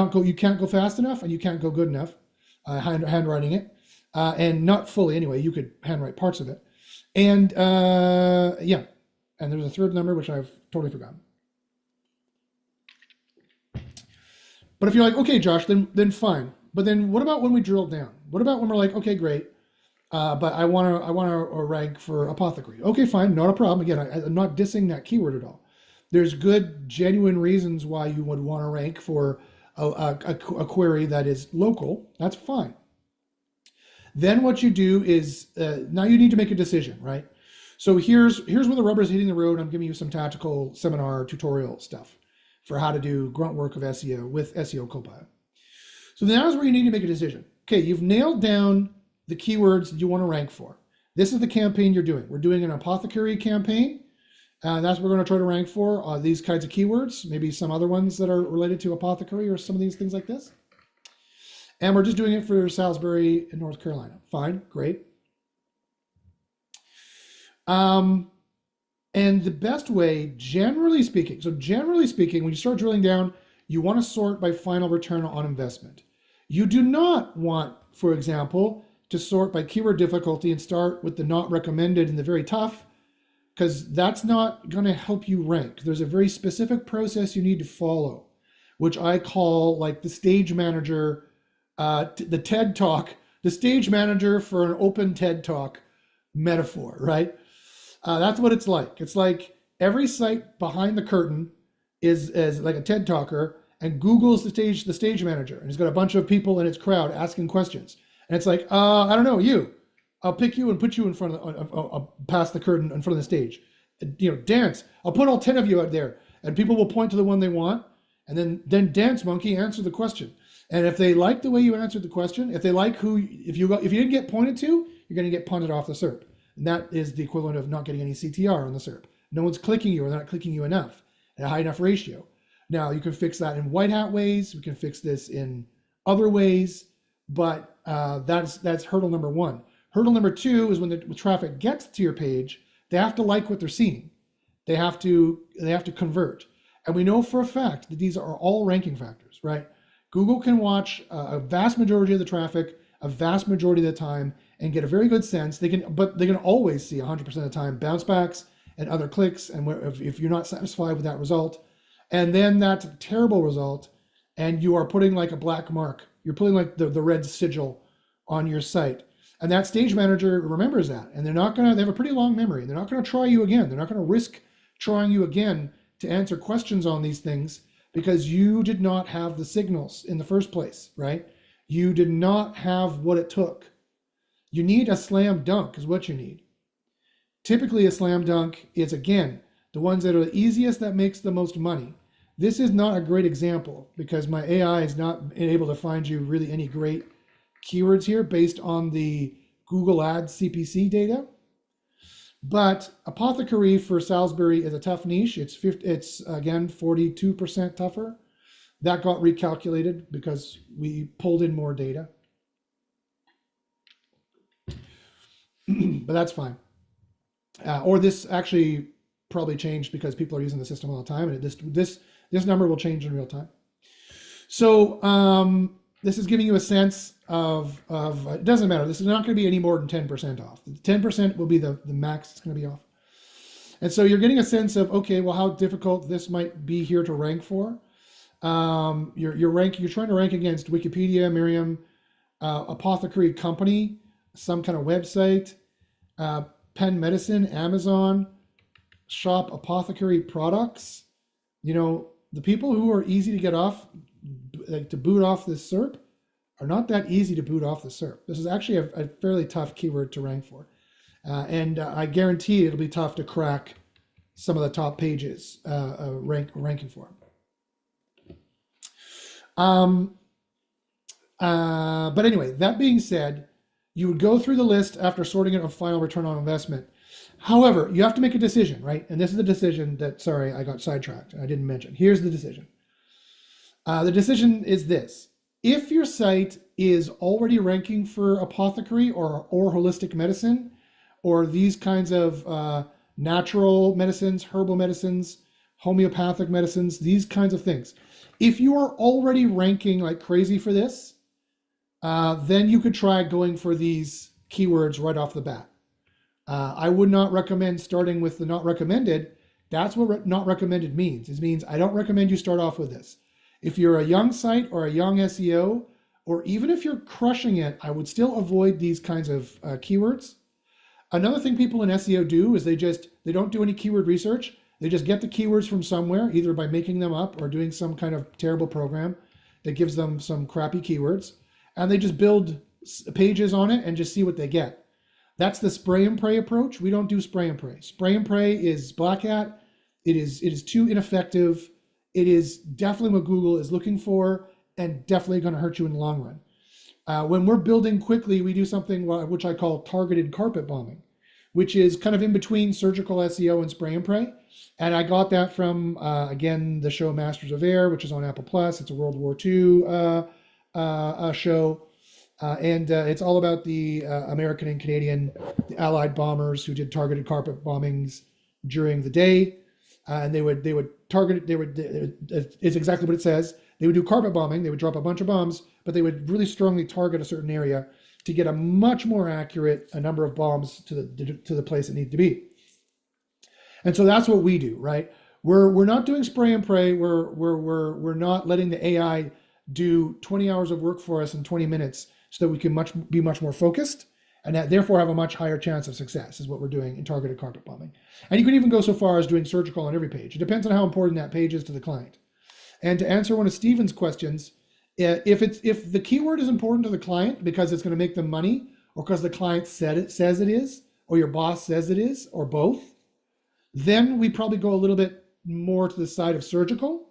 go fast enough, and you can't go good enough handwriting it, and not fully anyway. You could handwrite parts of it, and yeah. And there's a third number which I've totally forgotten. But if you're like, okay, Josh, then fine. But then what about when we drill down? What about when we're like, okay, great, but I want to rank for apothecary. Okay, fine, not a problem. Again, I'm not dissing that keyword at all. There's good, genuine reasons why you would want to rank for a query that is local. That's fine. Then what you do is, now you need to make a decision, right? So here's where the rubber is hitting the road. I'm giving you some tactical seminar tutorial stuff for how to do grunt work of SEO with SEO Copilot. So now is where you need to make a decision. Okay, you've nailed down the keywords that you want to rank for. This is the campaign you're doing. We're doing an apothecary campaign. That's what we're going to try to rank for, these kinds of keywords, maybe some other ones that are related to apothecary or some of these things like this. And we're just doing it for Salisbury in North Carolina. Fine, great. And the best way, generally speaking, when you start drilling down, you want to sort by final return on investment. You do not want, for example, to sort by keyword difficulty and start with the not recommended and the very tough, because that's not going to help you rank. There's a very specific process you need to follow, which I call like the stage manager, the TED Talk, the stage manager for an open TED Talk metaphor, right? That's what it's like. It's like every site behind the curtain is like a TED Talker, and Google's the stage manager, and he's got a bunch of people in its crowd asking questions. And it's like, I don't know, I'll pick you and put you in front of, past the curtain in front of the stage. Dance. I'll put all 10 of you out there, and people will point to the one they want, and then dance, monkey, answer the question. And if they like the way you answered the question, if you didn't get pointed to, you're going to get punted off the SERP. And that is the equivalent of not getting any CTR on the SERP. No one's clicking you, or they're not clicking you enough at a high enough ratio. Now, you can fix that in white hat ways. We can fix this in other ways, but that's hurdle number one. Hurdle number two is when the traffic gets to your page, they have to like what they're seeing. They have to convert. And we know for a fact that these are all ranking factors, right? Google can watch a vast majority of the traffic, a vast majority of the time, and get a very good sense. But they can always see 100% of the time bounce backs and other clicks, and if you're not satisfied with that result, and then that's a terrible result, and you are putting like a black mark, you're putting like the red sigil on your site, and that stage manager remembers that, and they have a pretty long memory. They're not gonna try you again. They're not gonna risk trying you again to answer questions on these things because you did not have the signals in the first place, right? You did not have what it took. You need a slam dunk is what you need. Typically a slam dunk is, again, the ones that are the easiest that makes the most money. This is not a great example because my AI is not able to find you really any great keywords here based on the Google Ads CPC data. But apothecary for Salisbury is a tough niche. It's again 42% tougher. That got recalculated because we pulled in more data. But that's fine. Or this actually probably changed because people are using the system all the time, and this number will change in real time. So this is giving you a sense of it doesn't matter. This is not going to be any more than 10% off. 10% will be the max it's going to be off. And so you're getting a sense of, okay, well, how difficult this might be here to rank for. You're trying to rank against Wikipedia, Merriam, apothecary company, some kind of website, Penn Medicine, Amazon, shop apothecary products. The people who are easy to get off, like to boot off this SERP, are not that easy to boot off the SERP. This is actually a fairly tough keyword to rank for. And I guarantee it'll be tough to crack some of the top pages ranking for them. But anyway, that being said, you would go through the list after sorting it of final return on investment. However, you have to make a decision, right? And this is the decision that, sorry, I got sidetracked. I didn't mention. Here's the decision. The decision is this. If your site is already ranking for apothecary or holistic medicine, or these kinds of natural medicines, herbal medicines, homeopathic medicines, these kinds of things, if you are already ranking like crazy for this, then you could try going for these keywords right off the bat. I would not recommend starting with the not recommended. That's what not recommended means. It means I don't recommend you start off with this. If you're a young site or a young SEO, or even if you're crushing it, I would still avoid these kinds of keywords. Another thing people in SEO do is they don't do any keyword research. They just get the keywords from somewhere, either by making them up or doing some kind of terrible program that gives them some crappy keywords. And they just build pages on it and just see what they get. That's the spray and pray approach. We don't do spray and pray. Spray and pray is black hat. It is too ineffective. It is definitely what Google is looking for and definitely going to hurt you in the long run. When we're building quickly, we do something which I call targeted carpet bombing, which is kind of in between surgical SEO and spray and pray. And I got that from, again, the show Masters of Air, which is on Apple Plus. It's a World War II show. And it's all about the American and Canadian, the Allied bombers who did targeted carpet bombings during the day. And they would target, it's exactly what it says. They would do carpet bombing. They would drop a bunch of bombs, but they would really strongly target a certain area to get a much more accurate number of bombs to the place it needed to be. And so that's what we do, right? We're not doing spray and pray. We're not letting the AI do 20 hours of work for us in 20 minutes so that we can be much more focused and that therefore have a much higher chance of success is what we're doing in targeted carpet bombing. And you can even go so far as doing surgical on every page. It depends on how important that page is to the client. And to answer one of Steven's questions, if the keyword is important to the client because it's going to make them money, or because the client says it is, or your boss says it is, or both, then we probably go a little bit more to the side of surgical,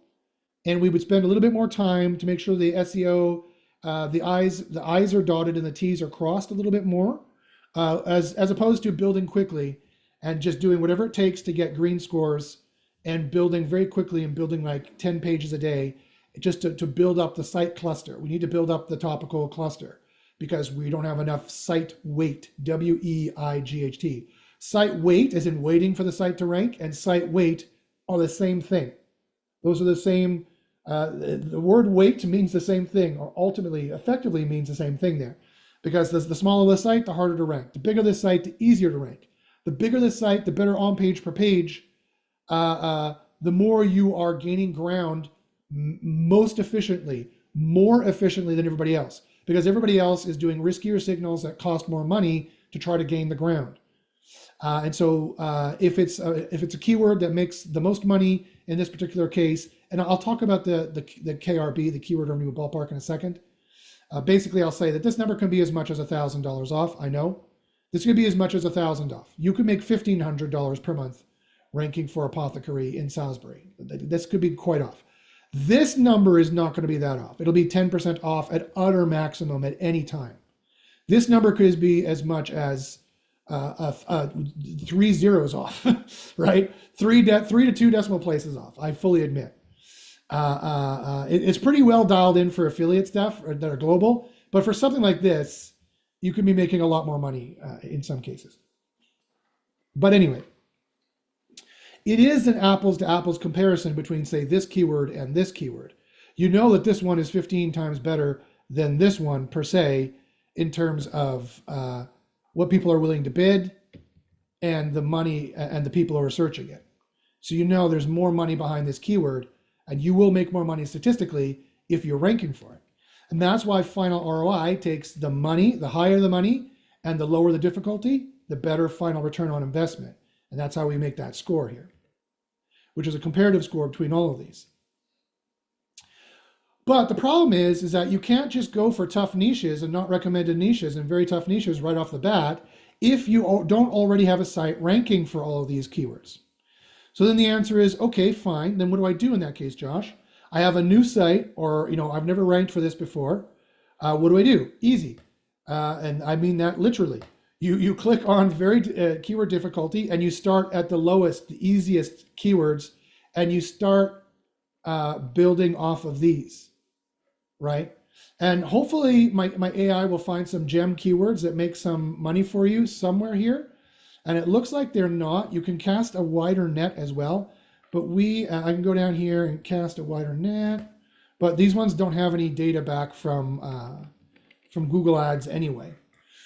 and we would spend a little bit more time to make sure the SEO, the I's are dotted and the T's are crossed a little bit more, as opposed to building quickly and just doing whatever it takes to get green scores and building very quickly and building like 10 pages a day just to build up the site cluster. We need to build up the topical cluster because we don't have enough site weight, W-E-I-G-H-T. Site weight as in waiting for the site to rank, and site weight are the same thing. Those are the same, the word weight means the same thing, or ultimately, effectively means the same thing there. Because the smaller the site, the harder to rank. The bigger the site, the easier to rank. The bigger the site, the better on page per page, the more you are gaining ground most efficiently, more efficiently than everybody else. Because everybody else is doing riskier signals that cost more money to try to gain the ground. And so if it's a keyword that makes the most money in this particular case, and I'll talk about the KRB, the keyword revenue ballpark, in a second. Basically, I'll say that this number can be as much as $1,000 off. I know this could be as much as $1,000 off. You could make $1,500 per month ranking for apothecary in Salisbury. This could be quite off. This number is not going to be that off. It'll be 10% off at utter maximum at any time. This number could be as much as 3 zeros off, right? Three to 2 decimal places off. I fully admit. It's pretty well dialed in for affiliate stuff that are global, but for something like this, you could be making a lot more money in some cases. But anyway, it is an apples to apples comparison between, say, this keyword and this keyword. You know that this one is 15 times better than this one per se in terms of what people are willing to bid and the money and the people who are searching it. So you know there's more money behind this keyword, and you will make more money statistically if you're ranking for it. And that's why final ROI takes the money, the higher the money and the lower the difficulty, the better final return on investment. And that's how we make that score here, which is a comparative score between all of these. But the problem is that you can't just go for tough niches and not recommended niches and very tough niches right off the bat if you don't already have a site ranking for all of these keywords. So then the answer is, okay, fine. Then what do I do in that case, Josh? I have a new site, or I've never ranked for this before. What do I do? Easy, and I mean that literally. You click on very keyword difficulty, and you start at the lowest, the easiest keywords, and you start building off of these, right? And hopefully my AI will find some gem keywords that make some money for you somewhere here. And it looks like they're not. You can cast a wider net as well. But I can go down here and cast a wider net. But these ones don't have any data back from Google Ads anyway.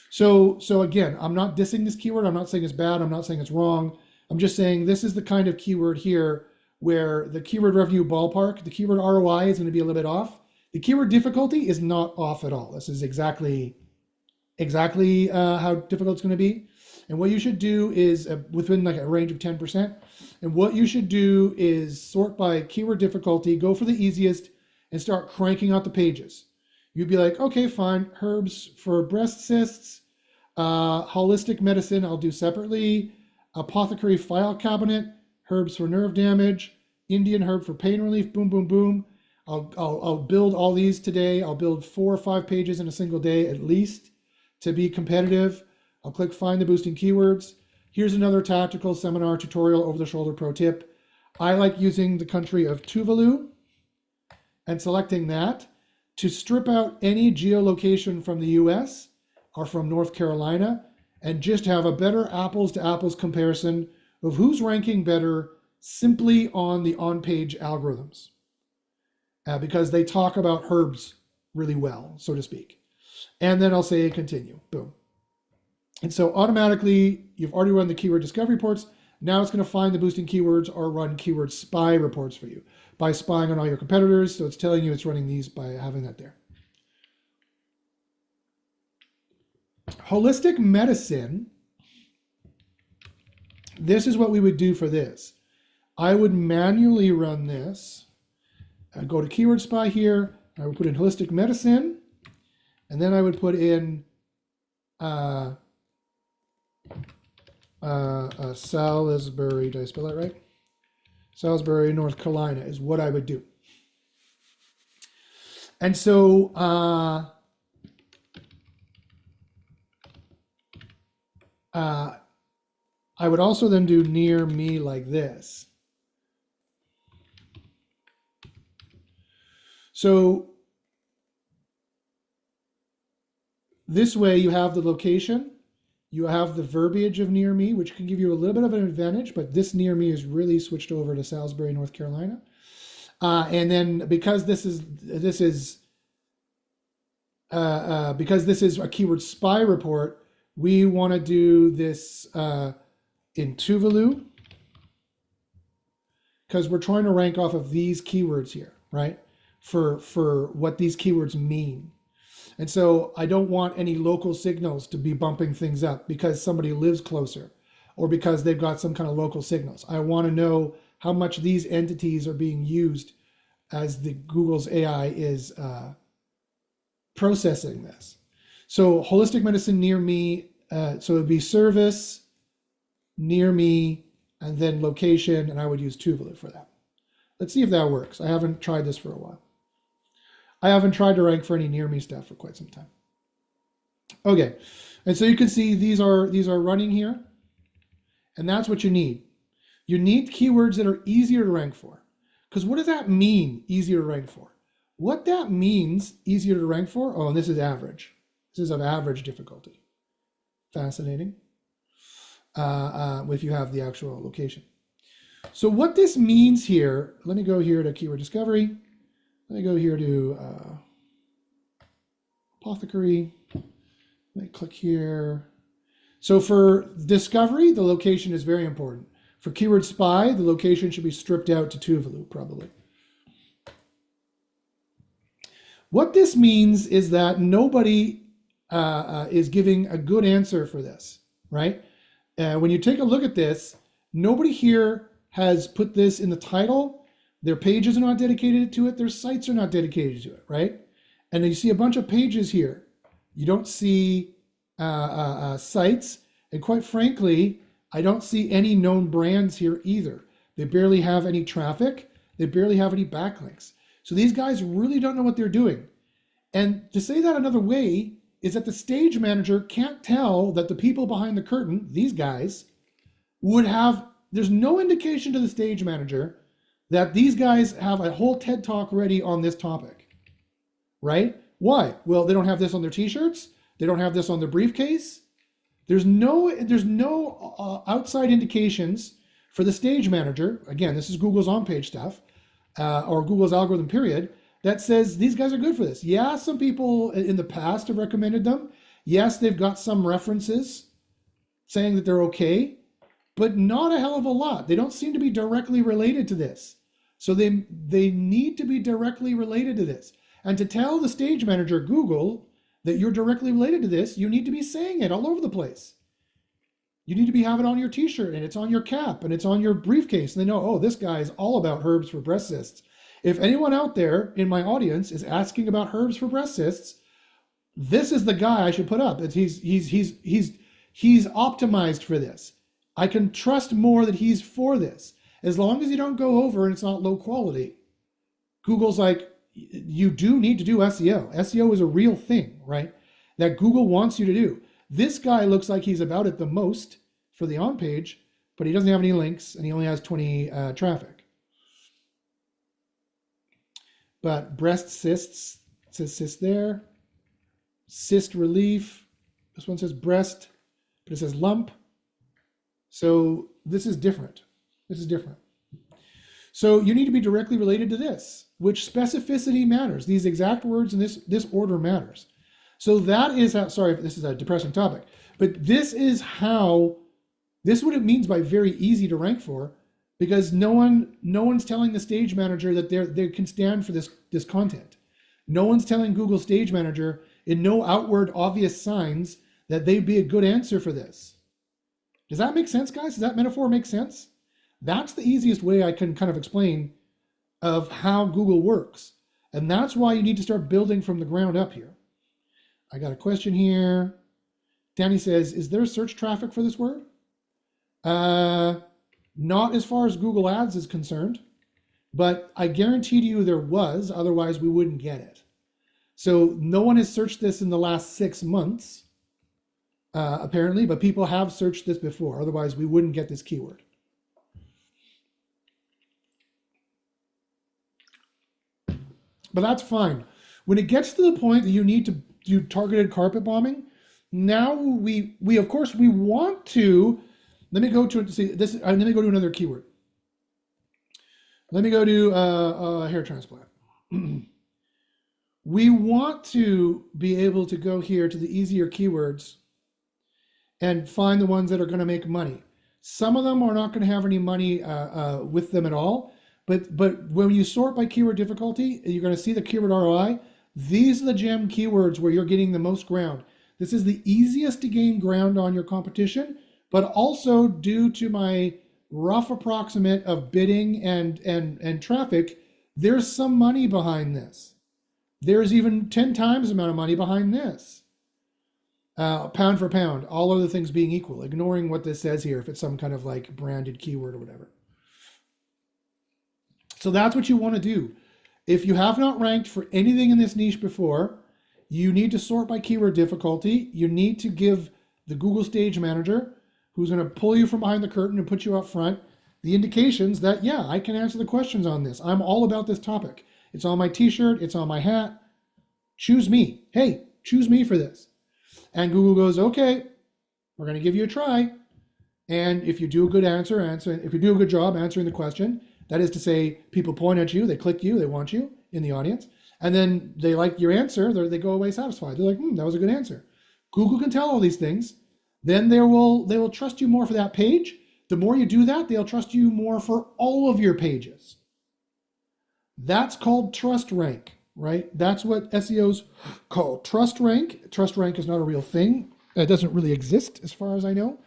So again, I'm not dissing this keyword. I'm not saying it's bad. I'm not saying it's wrong. I'm just saying this is the kind of keyword here where the keyword revenue ballpark, the keyword ROI is going to be a little bit off. The keyword difficulty is not off at all. This is exactly how difficult it's going to be. And what you should do is within like a range of 10%. And what you should do is sort by keyword difficulty, go for the easiest, and start cranking out the pages. You'd be like, okay, fine, herbs for breast cysts, holistic medicine, I'll do separately, apothecary file cabinet, herbs for nerve damage, Indian herb for pain relief, boom, boom, boom. I'll build all these today. I'll build 4 or 5 pages in a single day at least to be competitive. I'll click find the boosting keywords. Here's another tactical seminar tutorial over the shoulder pro tip. I like using the country of Tuvalu and selecting that to strip out any geolocation from the US or from North Carolina and just have a better apples to apples comparison of who's ranking better simply on the OnPage algorithms because they talk about herbs really well, so to speak. And then I'll say continue, boom. And so automatically, you've already run the keyword discovery reports. Now it's going to find the boosting keywords or run keyword spy reports for you by spying on all your competitors. So it's telling you it's running these by having that there. Holistic medicine. This is what we would do for this. I would manually run this. I'd go to keyword spy here. I would put in holistic medicine. And then I would put in Salisbury, did I spell that right? Salisbury, North Carolina is what I would do. And so I would also then do near me like this. So this way you have the location, you have the verbiage of near me, which can give you a little bit of an advantage, but this near me is really switched over to Salisbury, North Carolina. And then because this is a keyword spy report, we want to do this in Tuvalu because we're trying to rank off of these keywords here, right? For what these keywords mean. And so I don't want any local signals to be bumping things up because somebody lives closer or because they've got some kind of local signals. I want to know how much these entities are being used as the Google's AI is processing this. So holistic medicine near me, so it would be service, near me, and then location, and I would use Tuvalu for that. Let's see if that works. I haven't tried this for a while. I haven't tried to rank for any near me stuff for quite some time. Okay, and so you can see these are running here, and that's what you need. You need keywords that are easier to rank for. Because what does that mean, easier to rank for? What that means, easier to rank for, oh, and this is average. This is of average difficulty. Fascinating. If you have the actual location. So what this means here, let me go here to keyword discovery. Let me go here to apothecary. Let me click here. So for discovery, the location is very important. For keyword spy, the location should be stripped out to Tuvalu, probably. What this means is that nobody is giving a good answer for this, right? When you take a look at this, nobody here has put this in the title. Their pages are not dedicated to it. Their sites are not dedicated to it, right? And then you see a bunch of pages here. You don't see sites. And quite frankly, I don't see any known brands here either. They barely have any traffic. They barely have any backlinks. So these guys really don't know what they're doing. And to say that another way is that the stage manager can't tell that the people behind the curtain, these guys, would have, there's no indication to the stage manager that these guys have a whole TED talk ready on this topic, right? Why? Well, they don't have this on their t-shirts. They don't have this on their briefcase. There's no outside indications for the stage manager. Again, this is Google's on-page stuff, or Google's algorithm period, that says these guys are good for this. Yeah, some people in the past have recommended them. Yes, they've got some references saying that they're okay, but not a hell of a lot. They don't seem to be directly related to this. So they need to be directly related to this. And to tell the stage manager, Google, that you're directly related to this, you need to be saying it all over the place. You need to be having it on your t-shirt, and it's on your cap, and it's on your briefcase. And they know, oh, this guy is all about herbs for breast cysts. If anyone out there in my audience is asking about herbs for breast cysts, this is the guy I should put up. He's optimized for this. I can trust more that he's for this. As long as you don't go over and it's not low quality. Google's like, you do need to do SEO. SEO is a real thing, right? That Google wants you to do. This guy looks like he's about it the most for the on page, but he doesn't have any links and he only has 20 traffic. But breast cysts, it says cyst there. Cyst relief. This one says breast, but it says lump. So this is different. This is different. So you need to be directly related to this, which specificity matters. These exact words in this order matters. So that is how, sorry if this is a depressing topic, but this is what it means by very easy to rank for, because no one's telling the stage manager that they can stand for this content. No one's telling Google Stage Manager in no outward obvious signs that they'd be a good answer for this. Does that make sense, guys? Does that metaphor make sense? That's the easiest way I can kind of explain of how Google works. And that's why you need to start building from the ground up here. I got a question here. Danny says, is there search traffic for this word? Not as far as Google Ads is concerned, but I guarantee to you there was, otherwise we wouldn't get it. So no one has searched this in the last 6 months, apparently, but people have searched this before, otherwise we wouldn't get this keyword. But that's fine. When it gets to the point that you need to do targeted carpet bombing, now we of course we want to. Let me go to see this. Let me go to another keyword. Let me go to hair transplant. We want to be able to go here to the easier keywords and find the ones that are going to make money. Some of them are not going to have any money with them at all. But when you sort by keyword difficulty, you're going to see the keyword ROI. These are the gem keywords where you're getting the most ground. This is the easiest to gain ground on your competition, but also due to my rough approximate of bidding and traffic, there's some money behind this. There's even 10 times the amount of money behind this. Pound for pound, all other things being equal, ignoring what this says here, if it's some kind of like branded keyword or whatever. So that's what you want to do. If you have not ranked for anything in this niche before, you need to sort by keyword difficulty. You need to give the Google Stage Manager, who's going to pull you from behind the curtain and put you up front, the indications that, yeah, I can answer the questions on this. I'm all about this topic. It's on my t-shirt. It's on my hat. Choose me. Hey, choose me for this. And Google goes, okay, we're going to give you a try. And if you do a good if you do a good job answering the question, that is to say, people point at you, they click you, they want you in the audience, and then they like your answer, they go away satisfied. They're like, that was a good answer. Google can tell all these things. Then they will trust you more for that page. The more you do that, they'll trust you more for all of your pages. That's called trust rank, right? That's what SEOs call trust rank. Trust rank is not a real thing. It doesn't really exist as far as I know,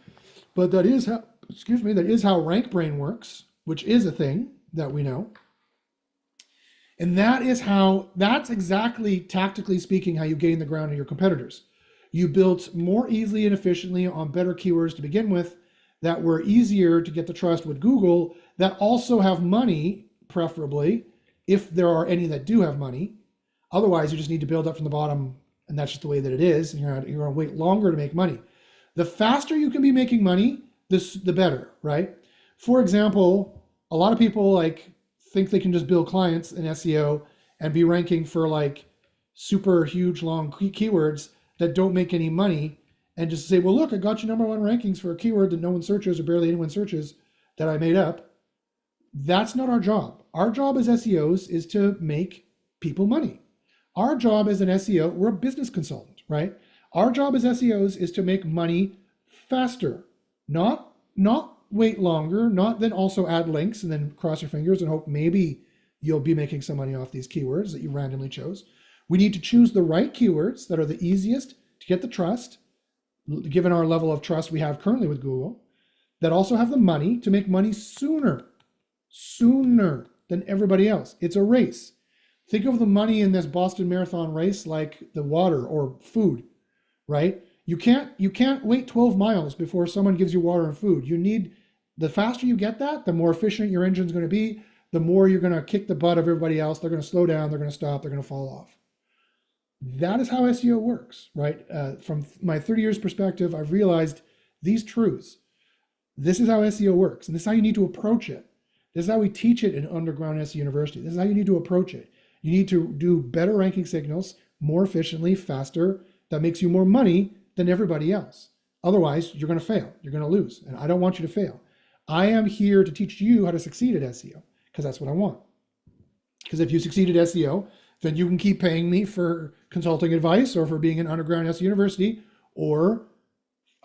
but that is how rank brain works, which is a thing that we know. And that's exactly, tactically speaking, how you gain the ground of your competitors. You built more easily and efficiently on better keywords to begin with. that were easier to get the trust with Google, that also have money, preferably, if there are any that do have money. Otherwise, you just need to build up from the bottom, and that's just the way that it is. And you're going to wait longer to make money. The faster you can be making money, the better, right? For example, a lot of people like think they can just build clients in SEO and be ranking for like super huge long keywords that don't make any money, and just say, well, look, I got you #1 rankings for a keyword that no one searches or barely anyone searches that I made up. That's not our job. Our job as SEOs is to make people money. Our job as an SEO, we're a business consultant, right? Our job as SEOs is to make money faster, not wait longer, not then also add links and then cross your fingers and hope maybe you'll be making some money off these keywords that you randomly chose. We need to choose the right keywords that are the easiest to get the trust, given our level of trust we have currently with Google, that also have the money to make money sooner than everybody else. It's a race. Think of the money in this Boston Marathon race like the water or food, right? You can't wait 12 miles before someone gives you water and food. The faster you get that, the more efficient your engine's going to be, the more you're going to kick the butt of everybody else. They're going to slow down, they're going to stop, they're going to fall off. That is how SEO works, right? From my 30 years perspective, I've realized these truths. This is how SEO works, and this is how you need to approach it. This is how we teach it in Underground SEO University. This is how you need to approach it. You need to do better ranking signals more efficiently, faster. That makes you more money than everybody else. Otherwise, you're going to fail. You're going to lose, and I don't want you to fail. I am here to teach you how to succeed at SEO because that's what I want. Because if you succeed at SEO, then you can keep paying me for consulting advice or for being in Underground SEO University, or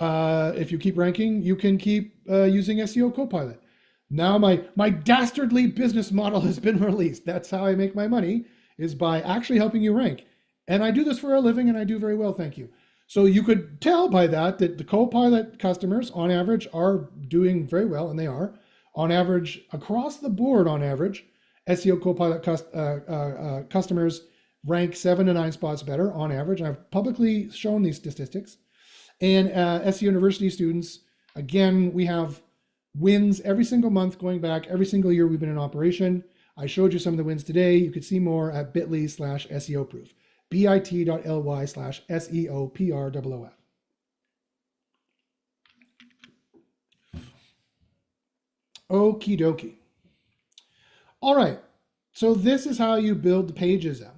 if you keep ranking, you can keep using SEO Copilot. Now my dastardly business model has been released. That's how I make my money, is by actually helping you rank. And I do this for a living, and I do very well, thank you. So you could tell by that the Copilot customers, on average, are doing very well, and they are. On average, across the board, on average, SEO Copilot customers rank 7 to 9 spots better, on average. I've publicly shown these statistics. And SEO University students, again, we have wins every single month going back every single year we've been in operation. I showed you some of the wins today. You could see more at bit.ly/SEOproof, bit.ly/SEOproof. Okie dokie. All right, so this is how you build the pages up.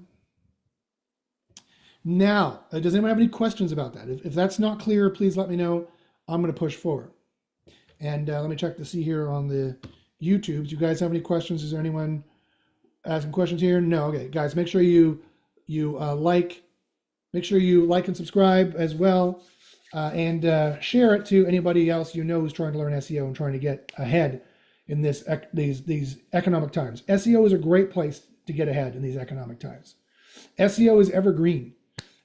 Now, does anyone have any questions about that? If that's not clear, please let me know. I'm going to push forward. And let me check to see here on the YouTube. Do you guys have any questions? Is there anyone asking questions here? No. Okay, guys, make sure you like and subscribe as well, and share it to anybody else you know who's trying to learn SEO and trying to get ahead in these economic times. SEO is a great place to get ahead in these economic times. SEO is evergreen,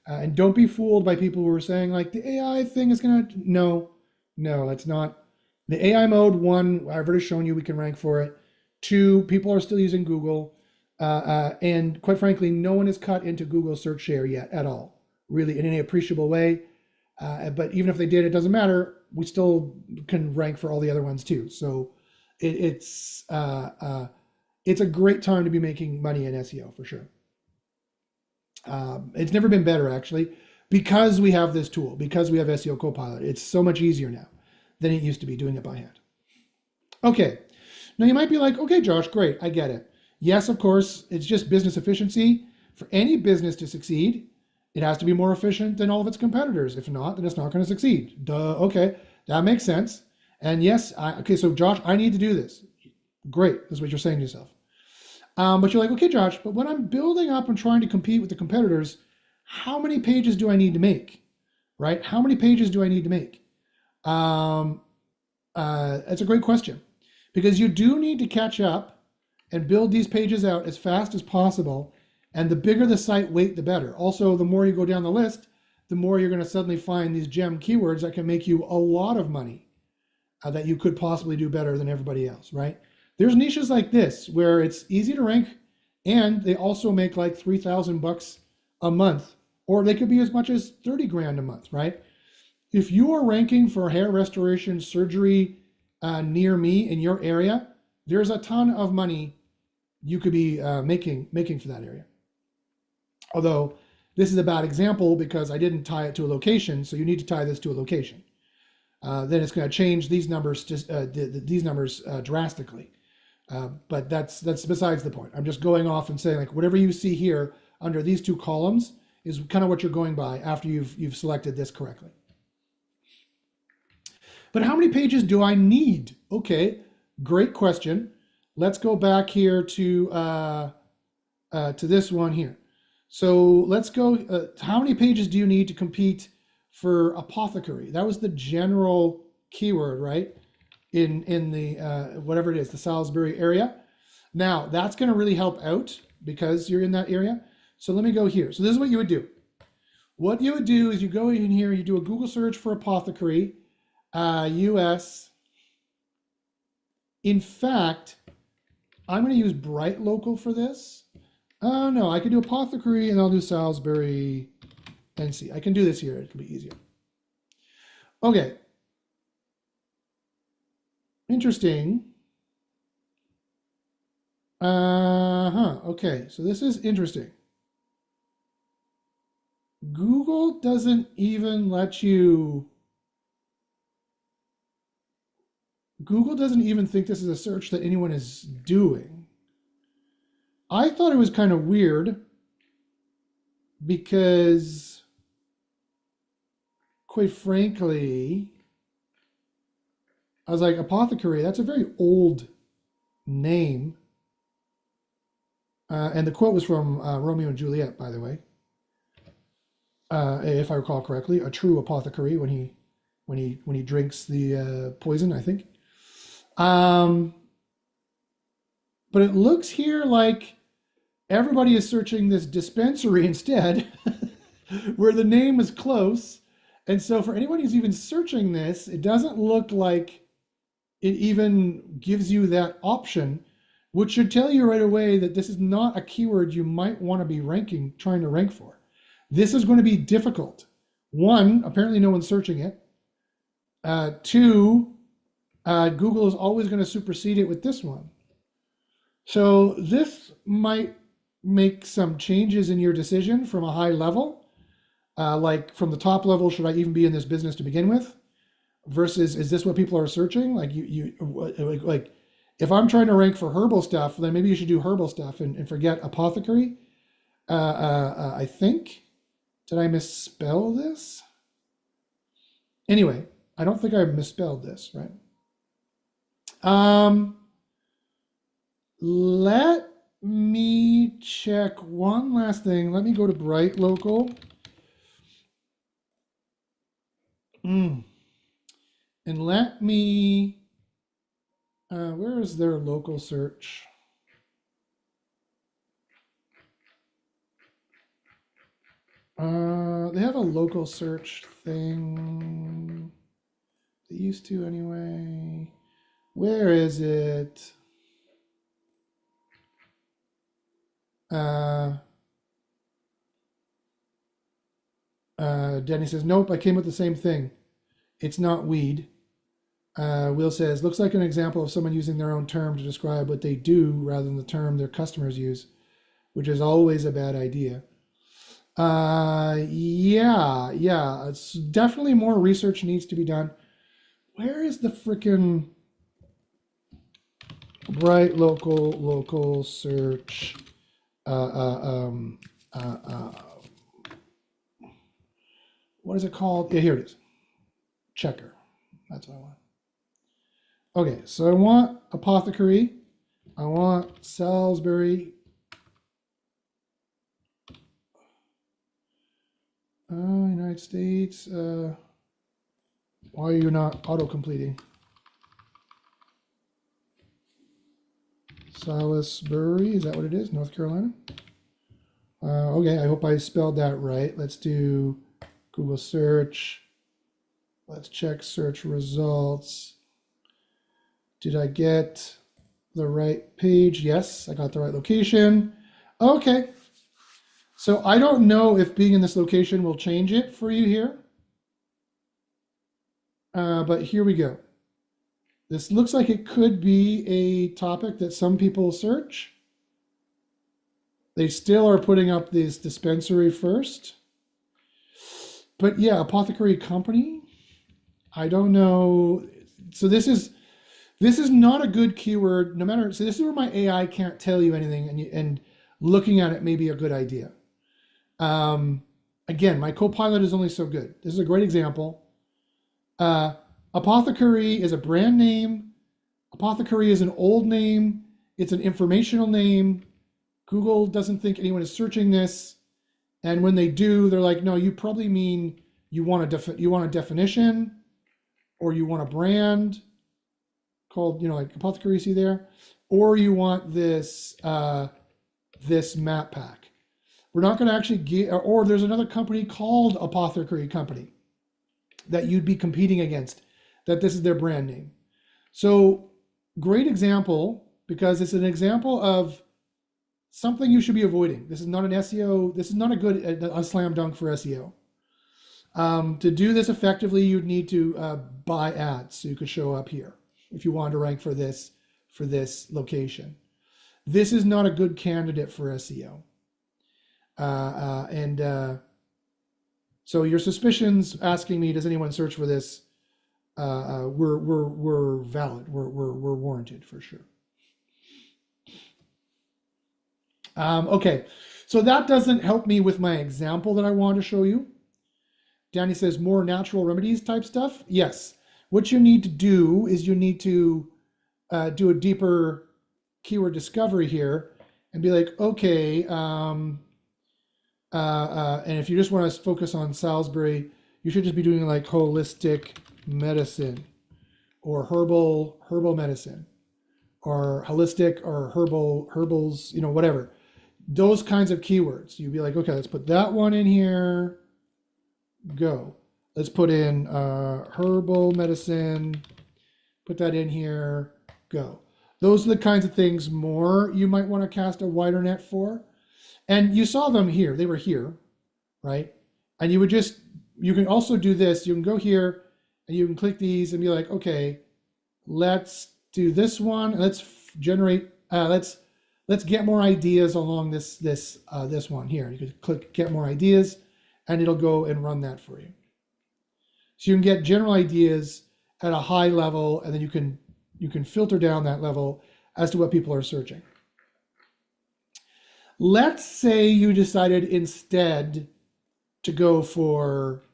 and don't be fooled by people who are saying like the AI thing is gonna. No, it's not. The AI mode, 1, I've already shown you we can rank for it. 2, people are still using Google. And quite frankly, no one has cut into Google search share yet at all, really in any appreciable way. But even if they did, it doesn't matter. We still can rank for all the other ones too. So it's a great time to be making money in SEO for sure. It's never been better actually, because we have this tool, because we have SEO Copilot. It's so much easier now than it used to be doing it by hand. Okay, now you might be like, okay, Josh, great, I get it. Yes, of course, it's just business efficiency. For any business to succeed, it has to be more efficient than all of its competitors. If not, then it's not going to succeed. Duh, okay, that makes sense. And yes, okay, so Josh, I need to do this. Great, that's what you're saying to yourself. But you're like, okay, Josh, but when I'm building up and trying to compete with the competitors, how many pages do I need to make, right? How many pages do I need to make? That's a great question, because you do need to catch up and build these pages out as fast as possible. And the bigger the site weight, the better. Also, the more you go down the list, the more you're going to suddenly find these gem keywords that can make you a lot of money that you could possibly do better than everybody else, right? There's niches like this where it's easy to rank, and they also make like $3,000 a month, or they could be as much as 30 grand a month, right? If you are ranking for hair restoration, surgery, near me in your area, there's a ton of money you could be making for that area. Although this is a bad example because I didn't tie it to a location, so you need to tie this to a location. Then it's going to change these numbers drastically. But that's besides the point. I'm just going off and saying, like, whatever you see here under these two columns is kind of what you're going by after you've selected this correctly. But how many pages do I need? Okay, great question. Let's go back here to this one here. So let's go, how many pages do you need to compete for apothecary? That was the general keyword, right? In the, whatever it is, the Salisbury area. Now, that's going to really help out because you're in that area. So let me go here. So this is what you would do. What you would do is you go in here, you do a Google search for apothecary, US. In fact, I'm going to use Bright Local for this. No, I can do apothecary and I'll do Salisbury NC. I can do this here. It can be easier. Okay. Interesting. Okay, so this is interesting. Google doesn't even let you. Google doesn't even think this is a search that anyone is doing. I thought it was kind of weird because, quite frankly, I was like, apothecary, that's a very old name. And the quote was from Romeo and Juliet, by the way. If I recall correctly, a true apothecary when he drinks the poison, I think. But it looks here like everybody is searching this dispensary instead, where the name is close. And so for anyone who's even searching this, it doesn't look like it even gives you that option, which should tell you right away that this is not a keyword you might want to be trying to rank for. This is going to be difficult. One, apparently no one's searching it. Two, Google is always going to supersede it with this one. So this might make some changes in your decision from a high level. Like from the top level, should I even be in this business to begin with? Versus, is this what people are searching? Like like if I'm trying to rank for herbal stuff, then maybe you should do herbal stuff and forget apothecary. I think. Did I misspell this? Anyway, I don't think I misspelled this, right? Let me check one last thing. Let me go to Bright Local. And let me, where is their local search? They have a local search thing. They used to anyway. Where is it? Denny says, nope, I came with the same thing. It's not weed. Will says, looks like an example of someone using their own term to describe what they do rather than the term their customers use, which is always a bad idea. Yeah, it's definitely more research needs to be done. Where is the frickin' Bright local search? What is it called? Yeah, here it is. Checker. That's what I want. Okay, so I want apothecary. I want Salisbury. United States. Why are you not auto-completing? Salisbury, is that what it is? North Carolina? Okay, I hope I spelled that right. Let's do Google search. Let's check search results. Did I get the right page? Yes, I got the right location. Okay. So I don't know if being in this location will change it for you here. But here we go. This looks like it could be a topic that some people search. They still are putting up this dispensary first. But yeah, apothecary company. I don't know. So this is not a good keyword. No matter. So this is where my AI can't tell you anything, and looking at it may be a good idea. Again, my Copilot is only so good. This is a great example. Apothecary is a brand name. Apothecary is an old name. It's an informational name. Google doesn't think anyone is searching this. And when they do, they're like, no, you probably mean you want a definition, or you want a brand called, like apothecary, see there, or you want this this map pack. We're not going to actually get, or there's another company called Apothecary Company that you'd be competing against, that this is their brand name. So great example, because it's an example of something you should be avoiding. This is not an SEO. This is not a slam dunk for SEO. To do this effectively, you'd need to buy ads so you could show up here if you wanted to rank for this location. This is not a good candidate for SEO. So your suspicions asking me, does anyone search for this? Were valid. We're warranted for sure. Okay, so that doesn't help me with my example that I wanted to show you. Danny says more natural remedies type stuff. Yes. What you need to do is you need to do a deeper keyword discovery here and be like, okay, and if you just want to focus on Salisbury, you should just be doing like holistic medicine or herbal medicine or holistic or herbals, whatever. Those kinds of keywords. You'd be like, okay, let's put that one in here. Go. Let's put in herbal medicine. Put that in here. Go. Those are the kinds of things more you might want to cast a wider net for. And you saw them here. They were here, right? And you can also do this. You can go here and you can click these and be like, okay, let's do this one. Let's generate, let's get more ideas along this one here. You could click get more ideas and it'll go and run that for you. So you can get general ideas at a high level, and then you can filter down that level as to what people are searching. Let's say you decided instead to go for,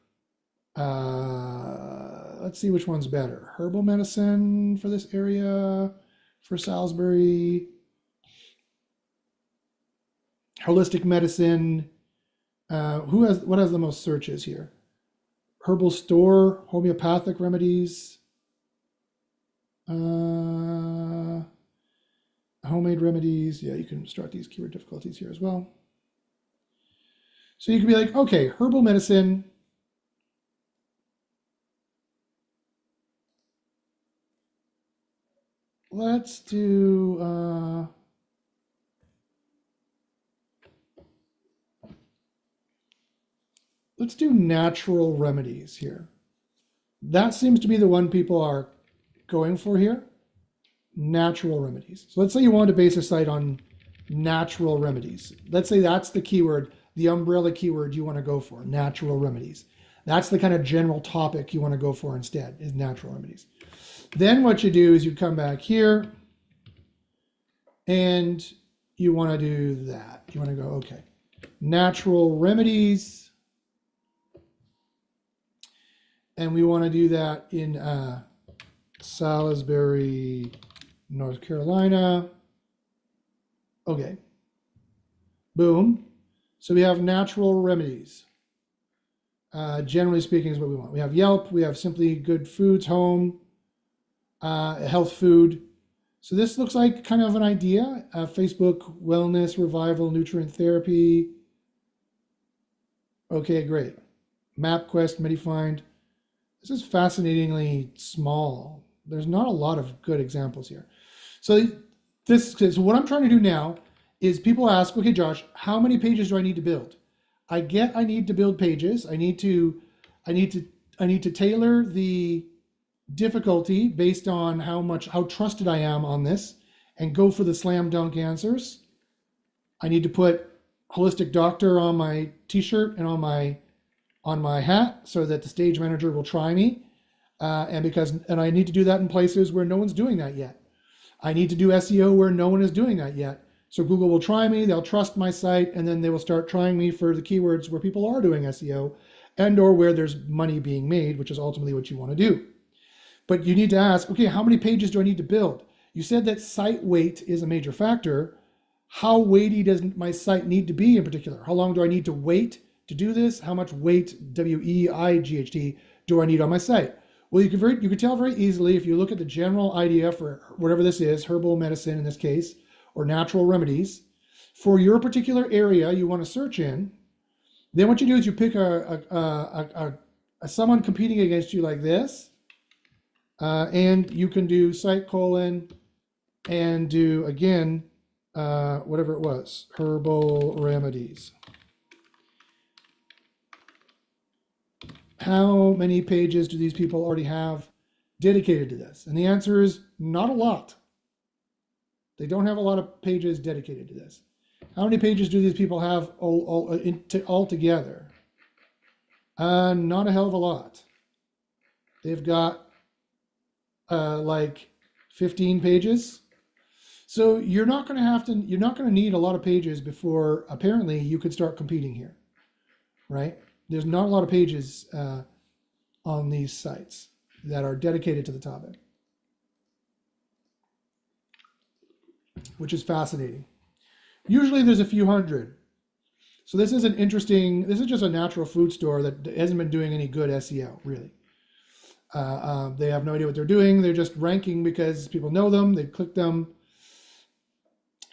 let's see which one's better. Herbal medicine for this area, for Salisbury. Holistic medicine. What has the most searches here? Herbal store, homeopathic remedies, homemade remedies. Yeah, you can start these keyword difficulties here as well. So you can be like, okay, herbal medicine. Let's do, let's do natural remedies here. That seems to be the one people are going for here. Natural remedies. So let's say you want to base a site on natural remedies. Let's say that's the keyword, the umbrella keyword you want to go for, natural remedies. That's the kind of general topic you want to go for instead, is natural remedies. Then what you do is you come back here and you want to do that. You want to go, okay, natural remedies. And we want to do that in Salisbury, North Carolina. Okay. Boom. So we have natural remedies. Generally speaking is what we want. We have Yelp. We have Simply Good Foods, Home, Health Food. So this looks like kind of an idea. Facebook, Wellness, Revival, Nutrient Therapy. Okay, great. MapQuest, MediFind. This is fascinatingly small. There's not a lot of good examples here. So what I'm trying to do now is people ask, okay, Josh, how many pages do I need to build? I need to build pages. I need to tailor the difficulty based on how trusted I am on this, and go for the slam dunk answers. I need to put holistic doctor on my t-shirt and on my hat so that the stage manager will try me. And I need to do that in places where no one's doing that yet. I need to do SEO where no one is doing that yet. So Google will try me, they'll trust my site, and then they will start trying me for the keywords where people are doing SEO and or where there's money being made, which is ultimately what you want to do. But you need to ask, okay, how many pages do I need to build? You said that site weight is a major factor. How weighty does my site need to be in particular? How long do I need to wait to do this? How much weight, W-E-I-G-H-T, do I need on my site? Well, you can tell very easily if you look at the general idea for whatever this is, herbal medicine in this case, or natural remedies, for your particular area you want to search in. Then what you do is you pick someone competing against you like this, and you can do site colon and do again whatever it was, herbal remedies. How many pages do these people already have dedicated to this? And the answer is not a lot. They don't have a lot of pages dedicated to this. How many pages do these people have all together? Not a hell of a lot. They've got like 15 pages. So you're not going to need a lot of pages before apparently you could start competing here, right? There's not a lot of pages on these sites that are dedicated to the topic, which is fascinating. Usually there's a few hundred. So this is just a natural food store that hasn't been doing any good SEO, really. They have no idea what they're doing. They're just ranking because people know them, they click them.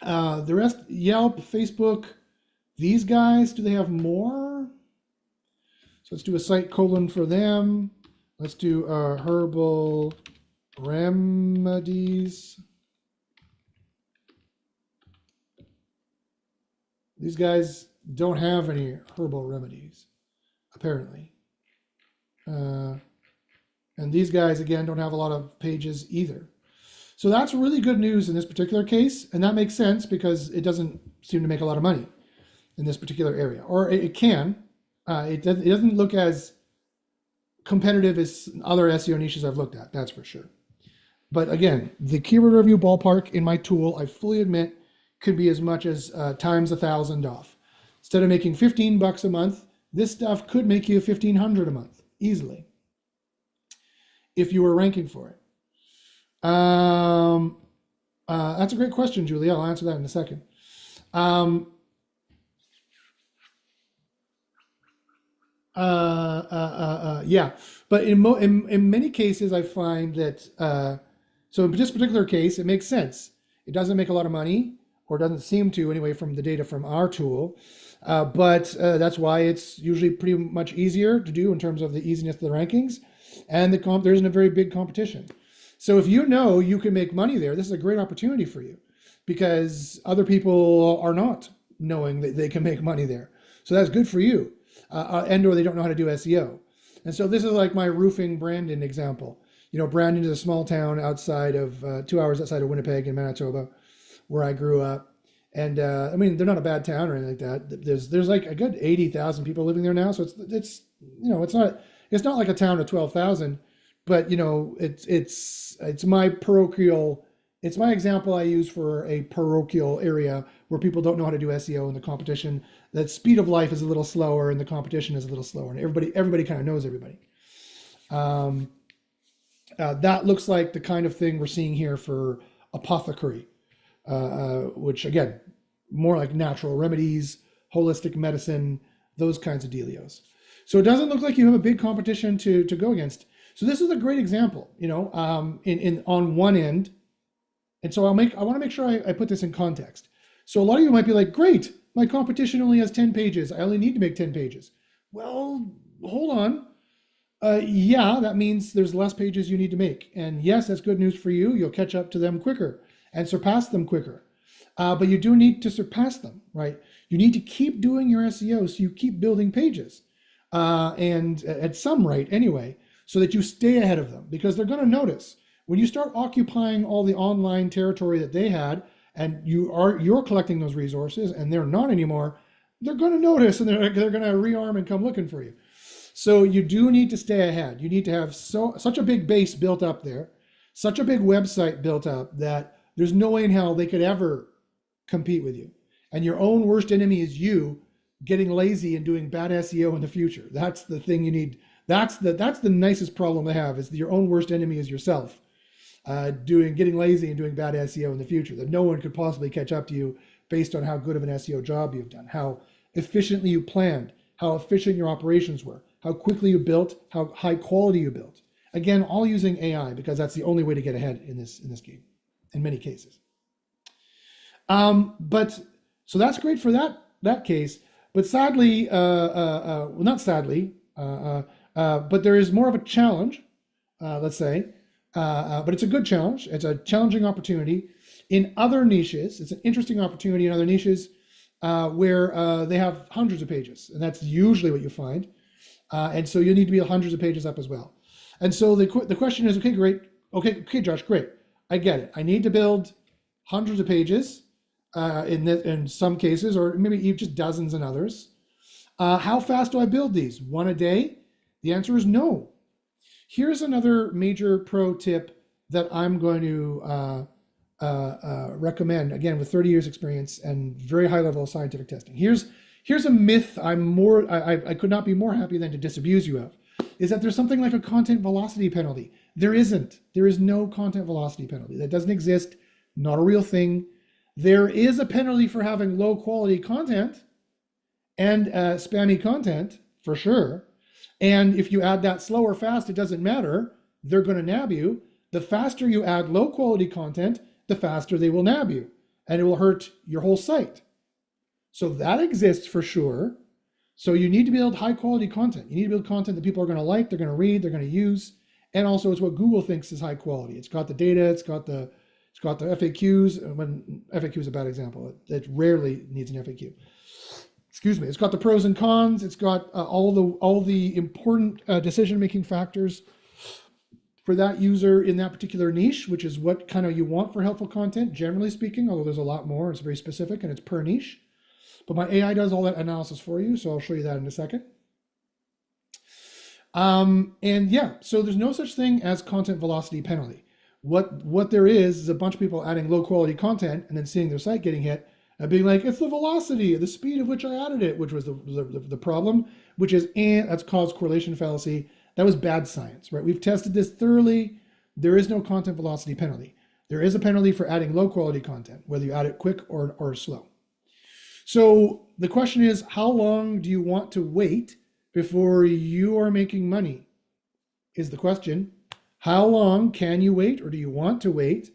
The rest, Yelp, Facebook, these guys, do they have more? So let's do a site colon for them. Let's do herbal remedies. These guys don't have any herbal remedies, apparently. And these guys, again, don't have a lot of pages either. So that's really good news in this particular case, and that makes sense because it doesn't seem to make a lot of money in this particular area. Or it can. It doesn't look as competitive as other SEO niches I've looked at, that's for sure. But again, the keyword review ballpark in my tool, I fully admit, could be as much as times 1,000 off. Instead of making $15 a month, this stuff could make you $1,500 a month, easily, if you were ranking for it. That's a great question, Julia. I'll answer that in a second. Yeah, but in many cases, I find that, so in this particular case, it makes sense. It doesn't make a lot of money, or doesn't seem to anyway from the data from our tool, but that's why it's usually pretty much easier to do in terms of the easiness of the rankings, and there isn't a very big competition. So if you know you can make money there, this is a great opportunity for you because other people are not knowing that they can make money there. So that's good for you. And or they don't know how to do SEO. And so this is like my roofing Brandon example. You know, Brandon is a small town outside of 2 hours outside of Winnipeg in Manitoba, where I grew up. And I mean, they're not a bad town or anything like that. There's like a good 80,000 people living there now. So it's you know, it's not like a town of 12,000, but you know, it's my parochial. It's my example I use for a parochial area where people don't know how to do SEO, and the competition, that speed of life is a little slower and the competition is a little slower, and everybody kind of knows everybody. That looks like the kind of thing we're seeing here for apothecary, which again, more like natural remedies, holistic medicine, those kinds of dealios. So it doesn't look like you have a big competition to go against. So this is a great example, you know, on one end. And so I want to make sure I put this in context. So a lot of you might be like, great, my competition only has 10 pages. I only need to make 10 pages. Well, hold on. Yeah, that means there's less pages you need to make. And yes, that's good news for you. You'll catch up to them quicker and surpass them quicker. But you do need to surpass them, right? You need to keep doing your SEO so you keep building pages. And at some rate anyway. so that you stay ahead of them, because they're going to notice when you start occupying all the online territory that they had, and you're collecting those resources and they're not anymore. They're going to notice, and they're going to rearm and come looking for you. So you do need to stay ahead. You need to have such a big base built up there, such a big website built up, that there's no way in hell they could ever compete with you. And your own worst enemy is you getting lazy and doing bad SEO in the future. That's the thing you need. That's the nicest problem to have, is your own worst enemy is yourself. Getting lazy and doing bad SEO in the future, that no one could possibly catch up to you based on how good of an SEO job you've done, how efficiently you planned, how efficient your operations were, how quickly you built, how high quality you built. Again, all using AI, because that's the only way to get ahead in this game, in many cases. But so that's great for that case. But sadly, well, not sadly, but there is more of a challenge, let's say. But it's a good challenge. It's a challenging opportunity in other niches. It's an interesting opportunity in other niches where they have hundreds of pages, and that's usually what you find. And so you need to be hundreds of pages up as well. And so the question is, okay, great. Okay, Josh, great. I get it. I need to build hundreds of pages in some cases, or maybe even just dozens in others. How fast do I build these? One a day? The answer is no. Here's another major pro tip that I'm going to recommend, again, with 30 years experience and very high level of scientific testing. Here's a myth I could not be more happy than to disabuse you of, is that there's something like a content velocity penalty. There isn't. There is no content velocity penalty. That doesn't exist. Not a real thing. There is a penalty for having low quality content and spammy content, for sure. And if you add that slow or fast, it doesn't matter. They're going to nab you. The faster you add low quality content, the faster they will nab you, and it will hurt your whole site. So that exists for sure. So you need to build high quality content. You need to build content that people are going to like, they're going to read, they're going to use. And also it's what Google thinks is high quality. It's got the data, it's got the FAQs. When FAQ is a bad example, it rarely needs an FAQ. Excuse me. It's got the pros and cons. It's got all the important decision-making factors for that user in that particular niche, which is what kind of you want for helpful content, generally speaking, although there's a lot more. It's very specific and it's per niche. But my AI does all that analysis for you, so I'll show you that in a second. And yeah, so there's no such thing as content velocity penalty. What there is a bunch of people adding low quality content and then seeing their site getting hit, and being like, it's the velocity, the speed of which I added it, which was the problem, which is, that's caused correlation fallacy. That was bad science, right? We've tested this thoroughly. There is no content velocity penalty. There is a penalty for adding low quality content, whether you add it quick or slow. So the question is, how long do you want to wait before you are making money? Is the question. How long can you wait, or do you want to wait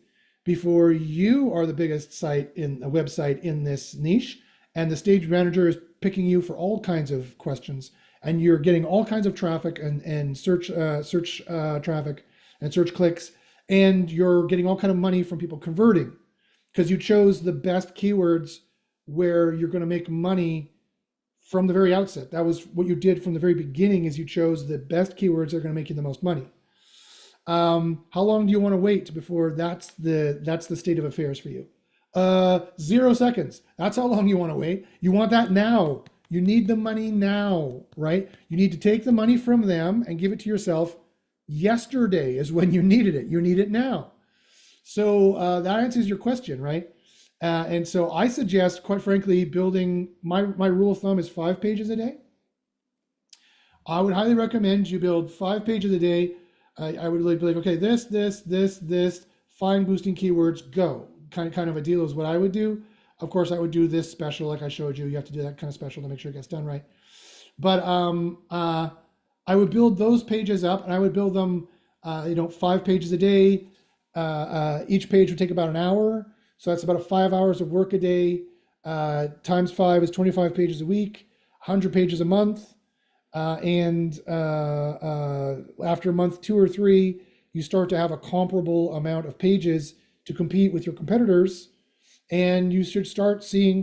before you are the biggest website in this niche, and the stage manager is picking you for all kinds of questions, and you're getting all kinds of traffic and search traffic and search clicks, and you're getting all kind of money from people converting because you chose the best keywords where you're going to make money from the very outset. That was what you did from the very beginning, is you chose the best keywords that are going to make you the most money. How long do you want to wait before that's the state of affairs for you? 0 seconds. That's how long you want to wait. You want that now. You need the money now, right? You need to take the money from them and give it to yourself. Yesterday is when you needed it. You need it now. So that answers your question, right? And so I suggest, quite frankly, building, my rule of thumb is 5 pages a day. I would highly recommend you build 5 pages a day. I would really believe, okay, this, find boosting keywords, go. Kind of a deal is what I would do. Of course, I would do this special like I showed you. You have to do that kind of special to make sure it gets done right. But I would build those pages up, and I would build them, 5 pages a day. Each page would take about an hour. So that's about 5 hours of work a day. Times 5 is 25 pages a week, 100 pages a month. And after month 2 or 3, you start to have a comparable amount of pages to compete with your competitors. And you should start seeing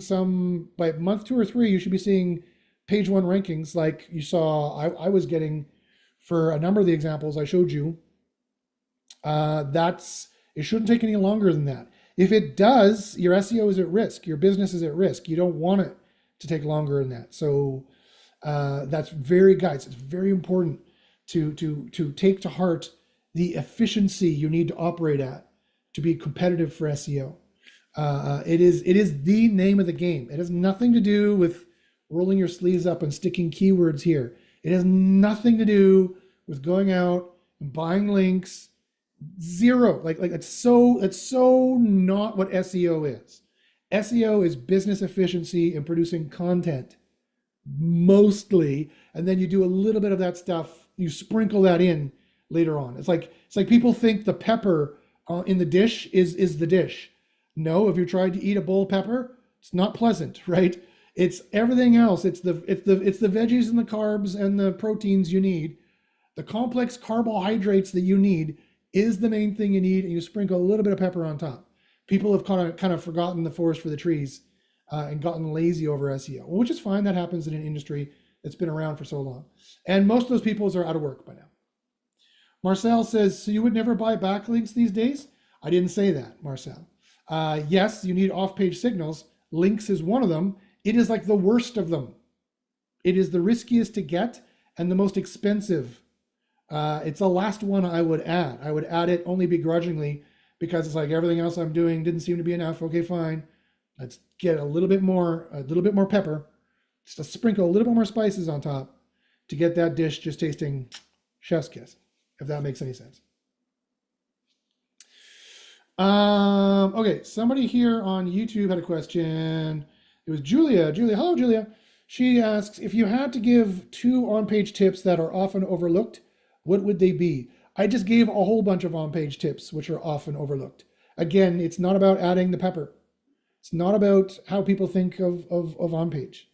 by month 2 or 3, you should be seeing page 1 rankings like you saw I was getting for a number of the examples I showed you, it shouldn't take any longer than that. If it does, your SEO is at risk. Your business is at risk. You don't want it to take longer than that. So that's guys, it's very important to take to heart the efficiency you need to operate at to be competitive for SEO. It is the name of the game. It has nothing to do with rolling your sleeves up and sticking keywords here. It has nothing to do with going out and buying links. Zero. Like it's so not what SEO is. SEO is business efficiency and producing content mostly, and then you do a little bit of that stuff. You sprinkle that in later on. It's like people think the pepper in the dish is the dish. No, if you tried to eat a bowl of pepper, it's not pleasant, right? It's everything else. It's the veggies and the carbs and the proteins you need. The complex carbohydrates that you need is the main thing you need, and you sprinkle a little bit of pepper on top. People have kind of forgotten the forest for the trees and gotten lazy over SEO, which is fine. That happens in an industry that's been around for so long. And most of those people are out of work by now. Marcel says, so you would never buy backlinks these days? I didn't say that, Marcel. Yes, you need off-page signals. Links is one of them. It is like the worst of them. It is the riskiest to get and the most expensive. It's the last one I would add. I would add it only begrudgingly because it's like everything else I'm doing didn't seem to be enough. Okay, fine. Let's get a little bit more pepper, just to sprinkle a little bit more spices on top to get that dish just tasting chef's kiss, if that makes any sense. Okay, somebody here on YouTube had a question. It was Julia. Hello, Julia. She asks, if you had to give 2 on-page tips that are often overlooked, what would they be? I just gave a whole bunch of on-page tips which are often overlooked. Again, it's not about adding the pepper. It's not about how people think of on-page.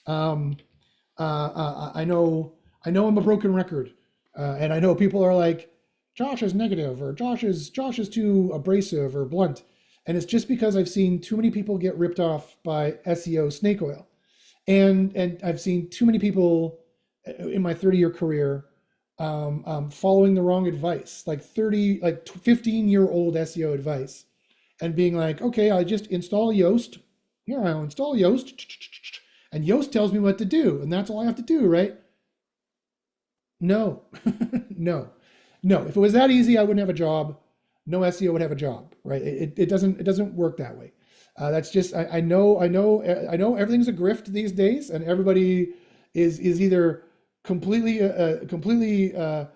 I know I'm a broken record, and I know people are like, Josh is negative, or Josh is too abrasive or blunt. And it's just because I've seen too many people get ripped off by SEO snake oil. And I've seen too many people in my 30-year career following the wrong advice, like 15-year-old SEO advice, and being like, okay, I just install Yoast. Here, I'll install Yoast. And Yoast tells me what to do. And that's all I have to do, right? No, no. If it was that easy, I wouldn't have a job. No SEO would have a job, right? It doesn't work that way. That's just, I know everything's a grift these days, and everybody is either completely, the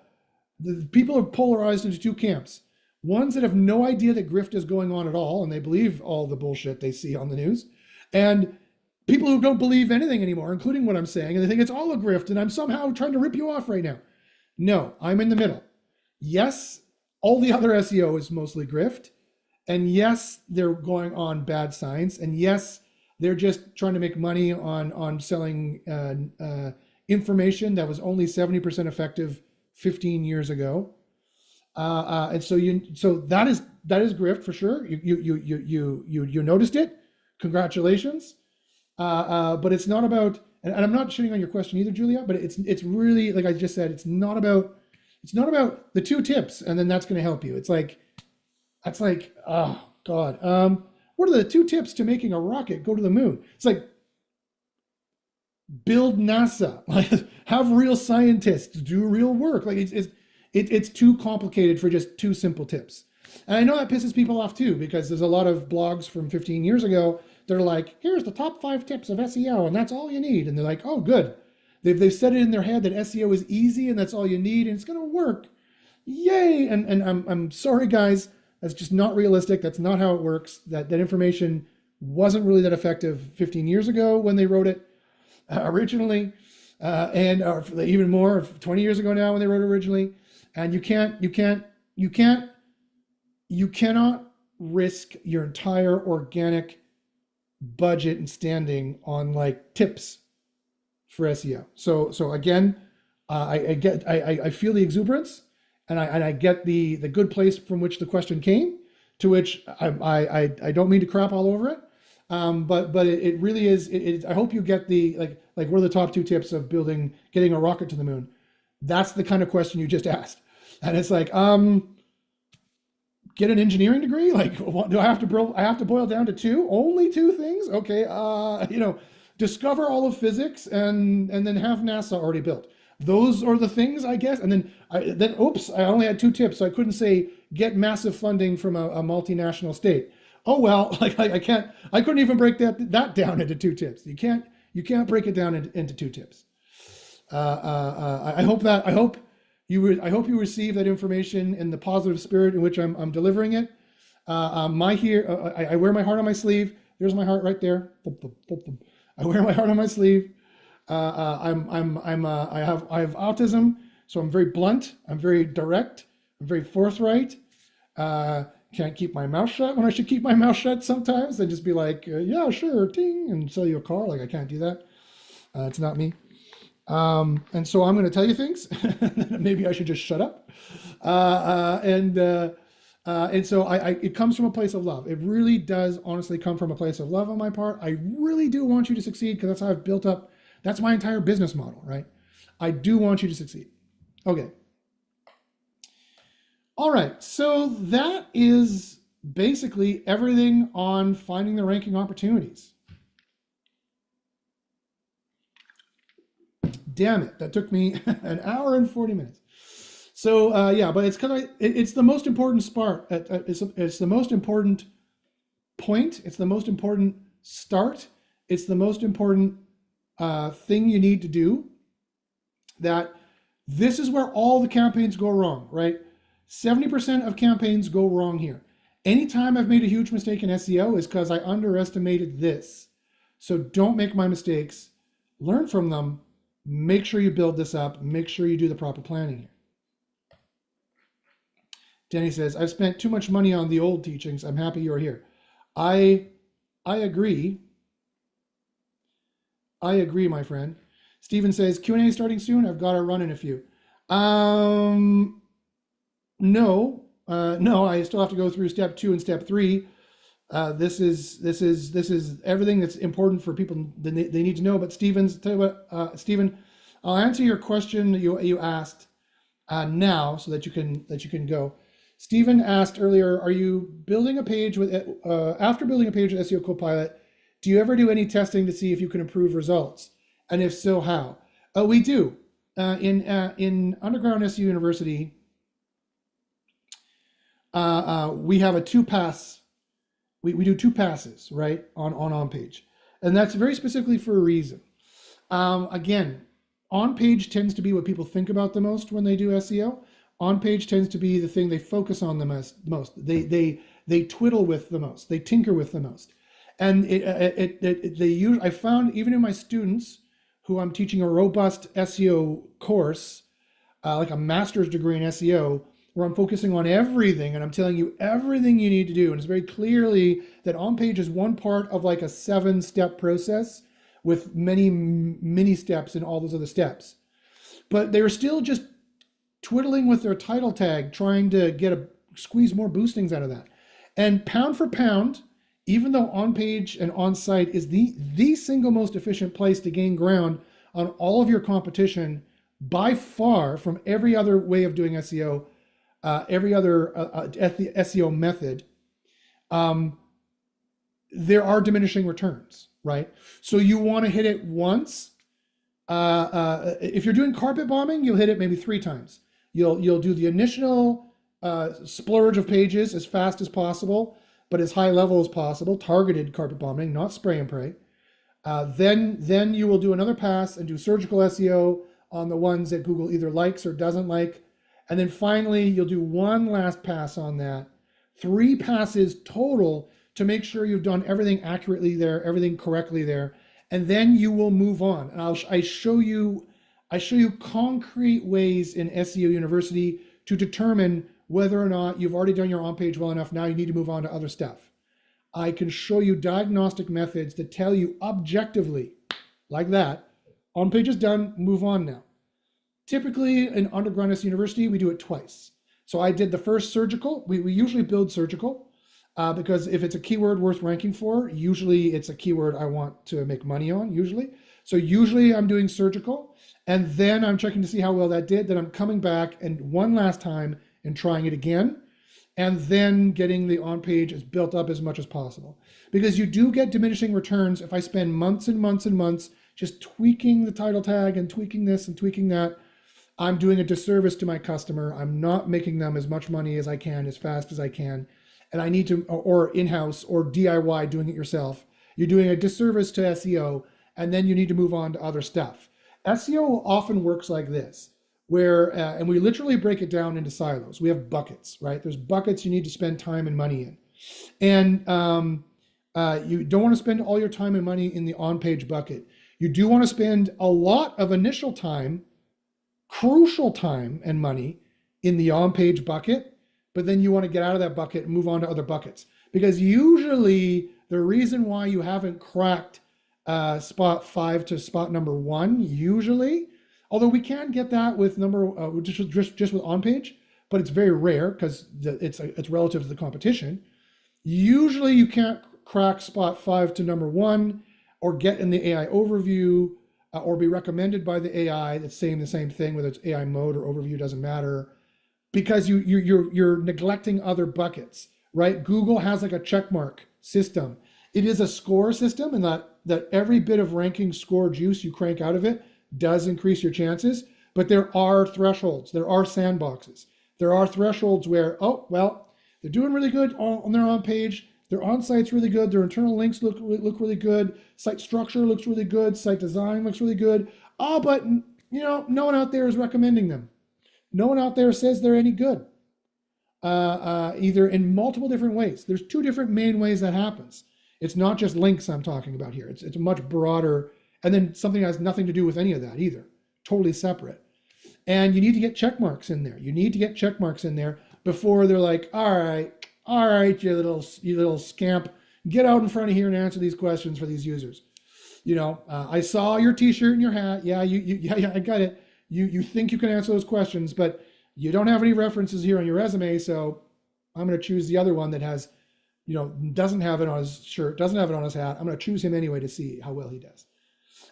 people are polarized into 2 camps. Ones that have no idea that grift is going on at all, and they believe all the bullshit they see on the news, and people who don't believe anything anymore, including what I'm saying, and they think it's all a grift, and I'm somehow trying to rip you off right now. No, I'm in the middle. Yes, all the other SEO is mostly grift, and yes, they're going on bad science, and yes, they're just trying to make money on selling information that was only 70% effective 15 years ago. And so that is grift for sure. You noticed it. Congratulations. But it's not about, and I'm not shitting on your question either, Julia, but it's really, like I just said, it's not about the 2 tips and then that's going to help you. That's like, oh God. What are the 2 tips to making a rocket go to the moon? It's like, build NASA, like have real scientists do real work. Like it's too complicated for just 2 simple tips. And I know that pisses people off too, because there's a lot of blogs from 15 years ago. They're like, here's the top 5 tips of SEO, and that's all you need. And they're like, oh, good. They've set it in their head that SEO is easy and that's all you need and it's going to work. Yay. And I'm sorry, guys. That's just not realistic. That's not how it works. That information wasn't really that effective 15 years ago when they wrote it originally, and even more 20 years ago now when they wrote it originally. And you cannot risk your entire organic budget and standing on like tips for SEO. So again, I feel the exuberance, and I get the good place from which the question came, to which I don't mean to crap all over it. But it really is. I hope you get the like what are the top 2 tips of getting a rocket to the moon? That's the kind of question you just asked. And it's like, get an engineering degree? Like, what, do I have to boil down to two? Only two things? Okay, discover all of physics and then have NASA already built. Those are the things, I guess. And then oops, I only had two tips, so I couldn't say get massive funding from a multinational state. Oh well, like I couldn't even break that down into two tips. You can't break it down into two tips. I hope you receive that information in the positive spirit in which I'm delivering it. I wear my heart on my sleeve. There's my heart right there. I wear my heart on my sleeve. I have autism, so I'm very blunt. I'm very direct. I'm very forthright. Can't keep my mouth shut when I should keep my mouth shut sometimes. I just be like, yeah, sure, ting, and sell you a car. Like I can't do that. It's not me. And so I'm going to tell you things. Maybe I should just shut up. And so it comes from a place of love. It really does honestly come from a place of love on my part. I really do want you to succeed because that's how I've built up. That's my entire business model, right? I do want you to succeed. Okay. All right. So that is basically everything on finding the ranking opportunities. Damn it, that took me an hour and 40 minutes. So yeah, but it's because it's the most important part. It's the most important point. It's the most important start. It's the most important thing you need to do. That this is where all the campaigns go wrong, right? 70% of campaigns go wrong here. Anytime I've made a huge mistake in SEO is because I underestimated this. So don't make my mistakes. Learn from them. Make sure you build this up. Make sure you do the proper planning here. Danny says, I've spent too much money on the old teachings. I'm happy you're here. I agree. I agree, my friend. Stephen says, Q&A starting soon. I've got to run in a few. No, I still have to go through step 2 and step 3. This is everything that's important for people they need to know. But Stephen, I'll answer your question you asked now so that you can go. Stephen asked earlier, are you building a page with after building a page with SEO Copilot? Do you ever do any testing to see if you can improve results? And if so, how? We do. In Underground SEO University, we have a 2-pass. We do 2 passes, right, on OnPage. And that's very specifically for a reason. Again, OnPage tends to be what people think about the most when they do SEO. OnPage tends to be the thing they focus on the most. They twiddle with the most. They tinker with the most. And I found even in my students who I'm teaching a robust SEO course, like a master's degree in SEO, where I'm focusing on everything and I'm telling you everything you need to do. And it's very clearly that OnPage is one part of like a 7-step process with many, many steps in all those other steps. But they're still just twiddling with their title tag, trying to squeeze more boostings out of that. And pound for pound, even though OnPage and OnSite is the single most efficient place to gain ground on all of your competition, by far from every other way of doing SEO, every other SEO method, there are diminishing returns, right? So you want to hit it once. If you're doing carpet bombing, you'll hit it maybe 3 times. You'll do the initial splurge of pages as fast as possible, but as high level as possible, targeted carpet bombing, not spray and pray. Then you will do another pass and do surgical SEO on the ones that Google either likes or doesn't like. And then finally, you'll do one last pass on that. 3 passes total to make sure you've done everything accurately there, everything correctly there. And then you will move on. And I show you concrete ways in SEO University to determine whether or not you've already done your OnPage well enough. Now you need to move on to other stuff. I can show you diagnostic methods that tell you objectively, like that, OnPage is done, move on now. Typically in Underground SEO University, we do it twice. So I did the first surgical. We usually build surgical because if it's a keyword worth ranking for, usually it's a keyword I want to make money on, usually. So usually I'm doing surgical, and then I'm checking to see how well that did. Then I'm coming back and one last time and trying it again, and then getting the on page as built up as much as possible. Because you do get diminishing returns if I spend months and months and months just tweaking the title tag and tweaking this and tweaking that. I'm doing a disservice to my customer. I'm not making them as much money as I can, as fast as I can. And I need to, or in-house or DIY, doing it yourself. You're doing a disservice to SEO, and then you need to move on to other stuff. SEO often works like this, where, and we literally break it down into silos. We have buckets, right? There's buckets you need to spend time and money in. And you don't want to spend all your time and money in the on-page bucket. You do want to spend a lot of initial time, crucial time and money in the on-page bucket, but then you want to get out of that bucket and move on to other buckets. Because usually the reason why you haven't cracked spot 5 to spot number 1, usually, although we can get that with just with on-page, but it's very rare because it's relative to the competition. Usually you can't crack spot 5 to number 1 or get in the AI overview or be recommended by the AI that's saying the same thing, whether it's AI mode or overview, doesn't matter, because you're neglecting other buckets, right? Google has like a checkmark system. It is a score system, and that every bit of ranking score juice you crank out of it does increase your chances, but there are thresholds, there are sandboxes. There are thresholds where, oh, well, they're doing really good on their on page, their on-site's really good, their internal links look really good, site structure looks really good, site design looks really good. Oh, but no one out there is recommending them. No one out there says they're any good. Either in multiple different ways. There's 2 different main ways that happens. It's not just links I'm talking about here. It's much broader, and then something that has nothing to do with any of that either. Totally separate. And you need to get check marks in there. You need to get check marks in there before they're like, all right, you little scamp, get out in front of here and answer these questions for these users. I saw your T-shirt and your hat. Yeah, yeah, I got it. You think you can answer those questions, but you don't have any references here on your resume, so I'm going to choose the other one that has, doesn't have it on his shirt, doesn't have it on his hat. I'm going to choose him anyway to see how well he does.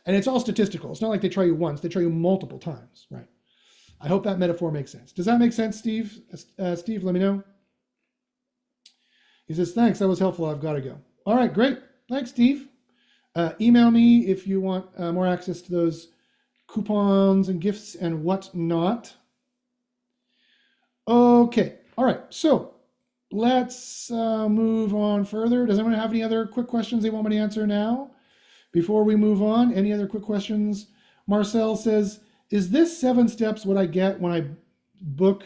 And it's all statistical. It's not like they try you once, they try you multiple times, right? I hope that metaphor makes sense. Does that make sense, Steve? Steve, let me know. He says, thanks, that was helpful, I've got to go. All right, great. Thanks, Steve. Email me if you want more access to those coupons and gifts and whatnot. Okay, all right, so let's move on further. Does anyone have any other quick questions they want me to answer now? Before we move on, any other quick questions? Marcel says, is this 7 steps what I get when I book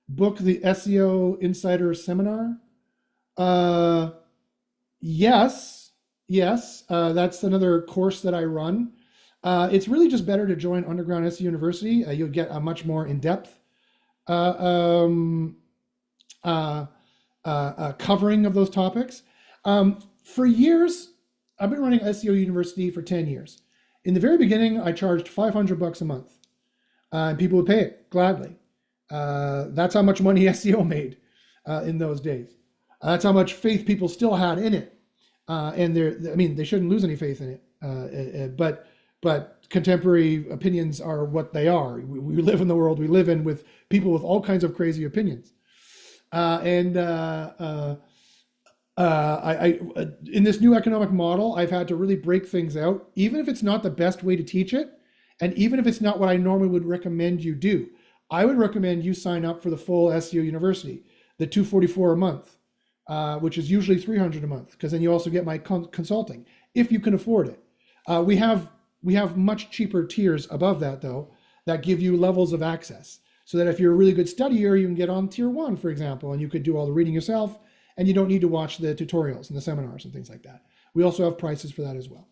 the SEO Insider seminar? Yes. That's another course that I run. It's really just better to join Underground SEO University. You'll get a much more in-depth covering of those topics. For years, I've been running SEO University for 10 years. In the very beginning, I charged $500 a month, and people would pay it gladly. That's how much money SEO made in those days. That's how much faith people still had in it. And they shouldn't lose any faith in it. But contemporary opinions are what they are. We live in the world we live in with people with all kinds of crazy opinions. In this new economic model, I've had to really break things out, even if it's not the best way to teach it, and even if it's not what I normally would recommend you do. I would recommend you sign up for the full SEO University, the $244 a month, which is usually $300 a month, because then you also get my consulting, if you can afford it. We have much cheaper tiers above that, though, that give you levels of access, so that if you're a really good studier, you can get on tier 1, for example, and you could do all the reading yourself, and you don't need to watch the tutorials and the seminars and things like that. We also have prices for that as well,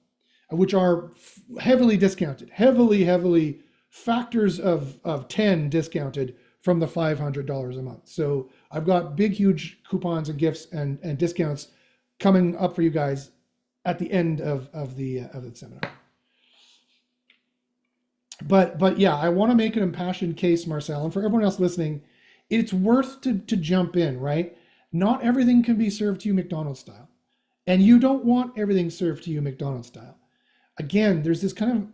which are heavily discounted, heavily factors of 10 discounted from the $500 a month. So I've got big, huge coupons and gifts and discounts coming up for you guys at the end of the seminar. But yeah, I want to make an impassioned case, Marcel, and for everyone else listening, it's worth to jump in, right? Not everything can be served to you McDonald's style, and you don't want everything served to you McDonald's style. Again, there's this kind of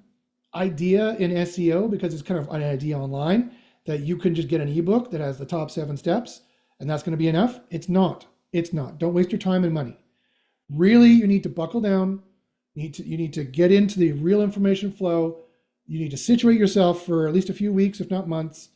idea in SEO, because it's kind of an idea online, that you can just get an ebook that has the top 7 steps and that's going to be enough. It's not. It's not. Don't waste your time and money. Really, you need to buckle down. You need to get into the real information flow. You need to situate yourself for at least a few weeks, if not months,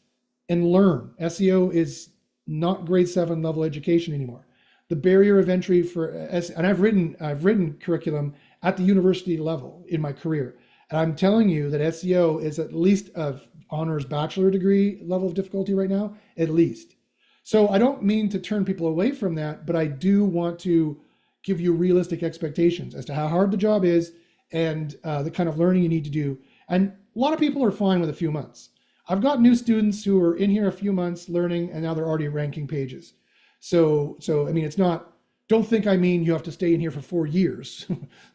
and learn. SEO is not grade 7 level education anymore. The barrier of entry for and I've written curriculum at the university level in my career. And I'm telling you that SEO is at least a honors bachelor degree level of difficulty right now, at least. So I don't mean to turn people away from that, but I do want to give you realistic expectations as to how hard the job is and the kind of learning you need to do. And a lot of people are fine with a few months. I've got new students who are in here a few months learning, and now they're already ranking pages. So I mean, it's not, don't think I mean you have to stay in here for 4 years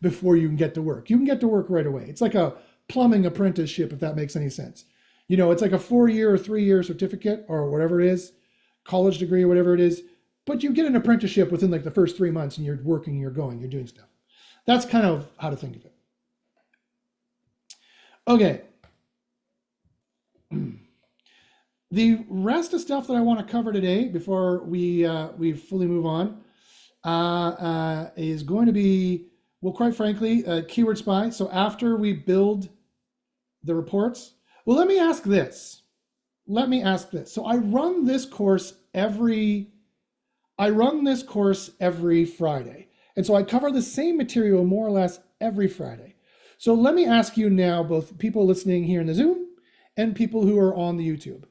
before you can get to work. You can get to work right away. It's like a plumbing apprenticeship, if that makes any sense. You know, it's like a 4-year or 3-year certificate or whatever it is, college degree or whatever it is, but you get an apprenticeship within like the first 3 months and you're working, you're going, you're doing stuff. That's kind of how to think of it. Okay. The rest of stuff that I want to cover today before we fully move on is going to be, well, quite frankly, Keyword Spy. So after we build the reports, well, let me ask this. So I run this course every Friday. And so I cover the same material more or less every Friday. So let me ask you now, both people listening here in the Zoom and people who are on the YouTube.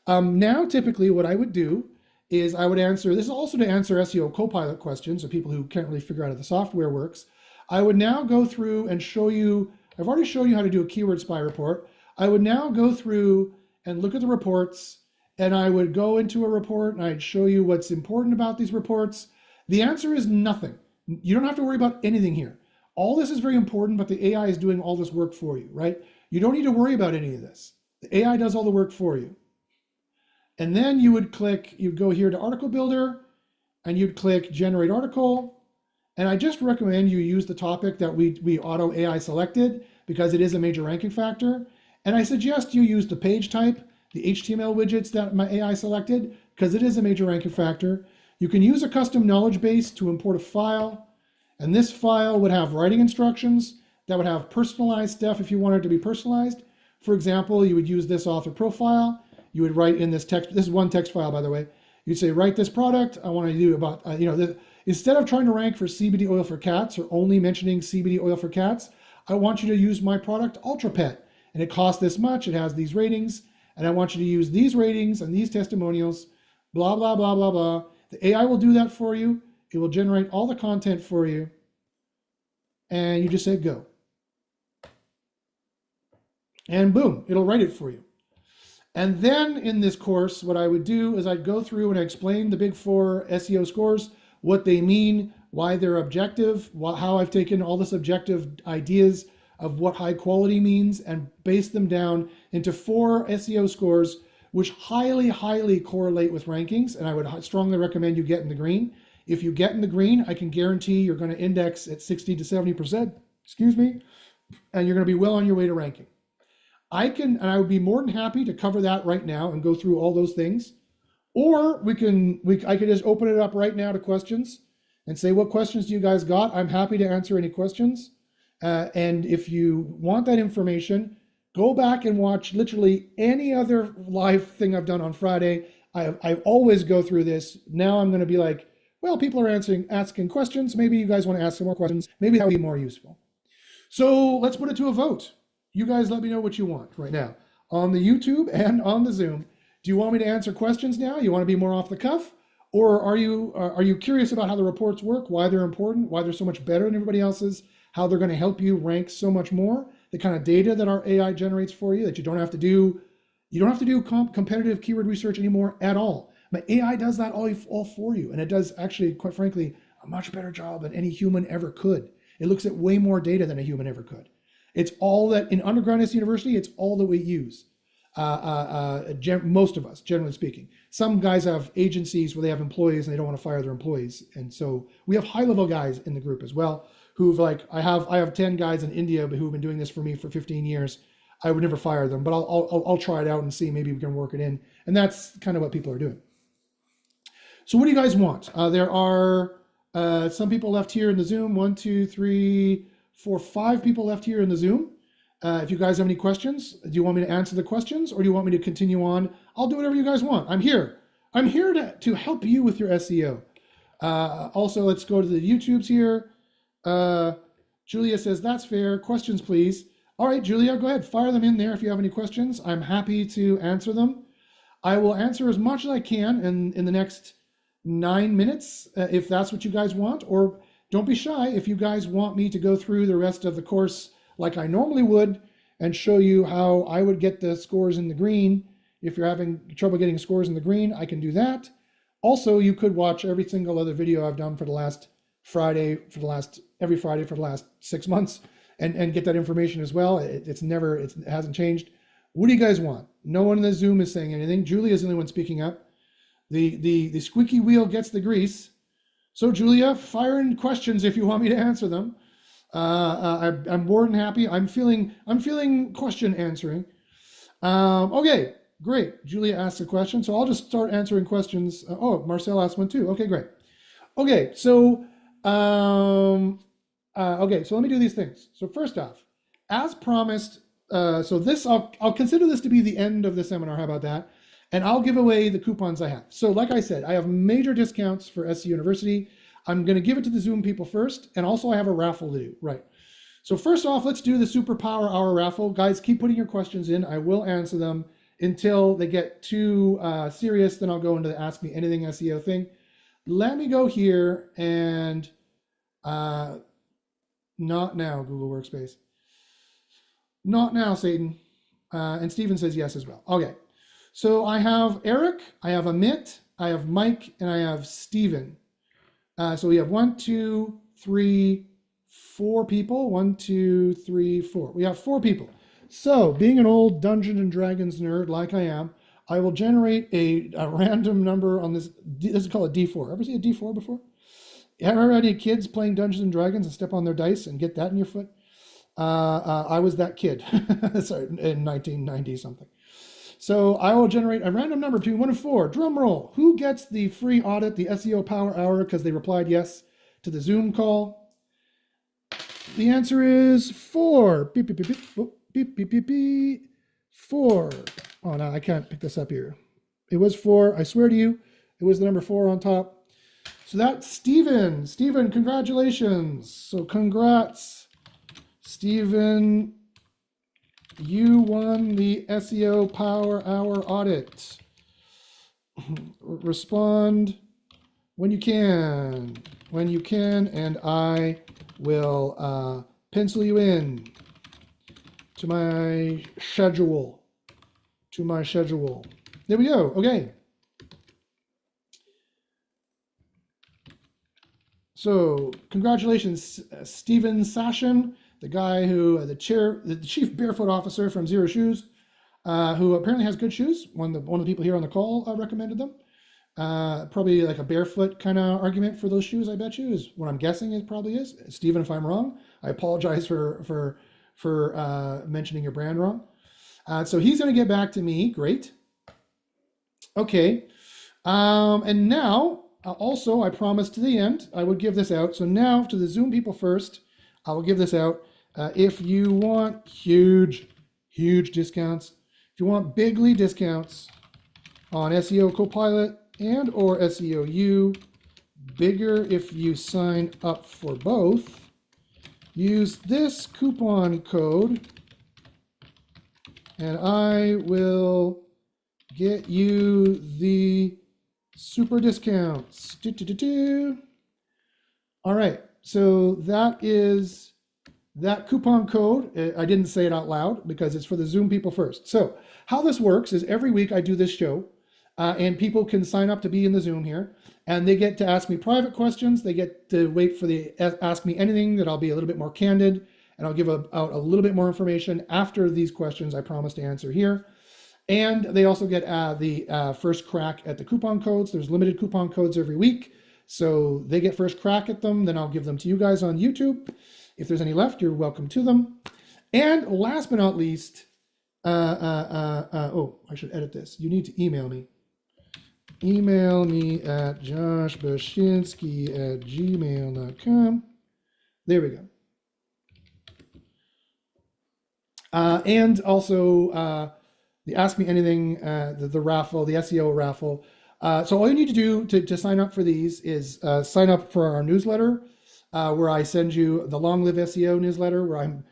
Now, typically what I would do is I would answer, this is also to answer SEO Copilot questions, or people who can't really figure out how the software works. I would now go through and show you, I've already shown you how to do a Keyword Spy report. I would now go through and look at the reports, and I would go into a report and I'd show you what's important about these reports. The answer is nothing. You don't have to worry about anything here. All this is very important, but the AI is doing all this work for you, right? You don't need to worry about any of this. The AI does all the work for you. And then you would click, you'd go here to Article Builder, and you'd click Generate Article. And I just recommend you use the topic that we auto AI selected, because it is a major ranking factor. And I suggest you use the page type, the HTML widgets that my AI selected, because it is a major ranking factor. You can use a custom knowledge base to import a file. And this file would have writing instructions that would have personalized stuff if you wanted it to be personalized. For example, you would use this author profile. You would write in this text. This is one text file, by the way. You'd say, write this product. I want to do about, instead of trying to rank for CBD oil for cats or only mentioning CBD oil for cats, I want you to use my product, Ultra Pet. And it costs this much. It has these ratings. And I want you to use these ratings and these testimonials, blah, blah, blah, blah, blah. The AI will do that for you. It will generate all the content for you. And you just say, go. And boom, it'll write it for you. And then in this course, what I would do is I'd go through and explain the big 4 SEO scores, what they mean, why they're objective, how I've taken all the subjective ideas of what high quality means and based them down into 4 SEO scores, which highly, highly correlate with rankings. And I would strongly recommend you get in the green. If you get in the green, I can guarantee you're going to index at 60 to 70%, and you're going to be well on your way to ranking. I would be more than happy to cover that right now and go through all those things. Or I could just open it up right now to questions and say, what questions do you guys got? I'm happy to answer any questions. And if you want that information, go back and watch literally any other live thing I've done on Friday. I always go through this. Now I'm going to be like, well, people are asking questions. Maybe you guys want to ask some more questions. Maybe that would be more useful. So let's put it to a vote. You guys let me know what you want right now on the YouTube and on the Zoom. Do you want me to answer questions now? You want to be more off the cuff? Or are you curious about how the reports work, why they're important, why they're so much better than everybody else's, how they're going to help you rank so much more, the kind of data that our AI generates for you that you don't have to do competitive keyword research anymore at all. My AI does that all for you. And it does actually, quite frankly, a much better job than any human ever could. It looks at way more data than a human ever could. It's all that, in underground SEO University, it's all that we use. Most of us, generally speaking. Some guys have agencies where they have employees and they don't want to fire their employees. And so we have high-level guys in the group as well who've like, I have 10 guys in India who've been doing this for me for 15 years. I would never fire them, but I'll try it out and see, maybe we can work it in. And that's kind of what people are doing. So what do you guys want? There are some people left here in the Zoom. 1, 2, 3, 4, 5 people left here in the Zoom. If you guys have any questions, do you want me to answer the questions, or do you want me to continue on? I'll do whatever you guys want. I'm here. I'm here to help you with your SEO. Also, let's go to the YouTubes here. Julia says, that's fair. Questions, please. All right, Julia, go ahead. Fire them in there if you have any questions. I'm happy to answer them. I will answer as much as I can in the next 9 minutes, if that's what you guys want. Or don't be shy. If you guys want me to go through the rest of the course like I normally would and show you how I would get the scores in the green, if you're having trouble getting scores in the green, I can do that. Also, you could watch every single other video I've done for the last every Friday for the last 6 months and get that information as well. It hasn't changed. What do you guys want? No one in the Zoom is saying anything. Julia is the only one speaking up. The squeaky wheel gets the grease. So Julia, fire in questions if you want me to answer them. I'm more than happy. I'm feeling question answering. Okay, great. Julia asked a question, so I'll just start answering questions. Oh, Marcel asked one too. Okay, great. Okay, so so let me do these things. So first off, as promised, so this I'll consider this to be the end of the seminar. How about that? And I'll give away the coupons I have. So like I said, I have major discounts for SEO University. I'm going to give it to the Zoom people first, and also I have a raffle to do. Right. So first off, let's do the Superpower Hour raffle. Guys, keep putting your questions in. I will answer them until they get too serious. Then I'll go into the Ask Me Anything SEO thing. Let me go here and not now, Google Workspace. Not now, Satan. And Steven says yes as well. Okay. So I have Eric, I have Amit, I have Mike, and I have Steven. So we have 1, 2, 3, 4 people. 1, 2, 3, 4. We have 4 people. So being an old Dungeons and Dragons nerd like I am, I will generate a random number on this. This is called a D4. Ever see a D4 before? Have ever had any kids playing Dungeons and Dragons and step on their dice and get that in your foot? I was that kid. Sorry, in 1990 something. So I will generate a random number between 1 and 4. Drum roll. Who gets the free audit, the SEO Power Hour, because they replied yes to the Zoom call? The answer is 4. Beep, beep, beep, beep. Beep, beep, beep, beep. 4. Oh, no, I can't pick this up here. It was 4. I swear to you, it was the number 4 on top. So that's Steven. Steven, congratulations. So congrats, Steven. You won the SEO Power Hour audit. Respond when you can. When you can, and I will pencil you in to my schedule. There we go. Okay. So congratulations, Steven Sashin, the guy who, the chief barefoot officer from Zero Shoes, who apparently has good shoes. One of the people here on the call recommended them. Probably like a barefoot kind of argument for those shoes, I bet you, is what I'm guessing it probably is. Steven, if I'm wrong, I apologize for mentioning your brand wrong. So he's going to get back to me. Great. Okay. And now, also, I promised to the end, I would give this out. So now to the Zoom people first, I will give this out. If you want huge discounts, if you want bigly discounts on SEO Copilot and or SEO U, bigger if you sign up for both, use this coupon code and I will get you the super discounts. All right, so that is that coupon code. I didn't say it out loud because it's for the Zoom people first. So how this works is every week I do this show and people can sign up to be in the Zoom here and they get to ask me private questions. They get to wait for the Ask Me Anything that I'll be a little bit more candid and I'll give out a little bit more information after these questions I promise to answer here. And they also get the first crack at the coupon codes. There's limited coupon codes every week. So they get first crack at them, then I'll give them to you guys on YouTube. If there's any left, you're welcome to them. And last but not least, oh, I should edit this. You need to email me. Email me at joshbashinsky@gmail.com. There we go. And also the Ask Me Anything, the raffle, the SEO raffle. So all you need to do to sign up for these is sign up for our newsletter, where I send you the Long Live SEO newsletter, where I'm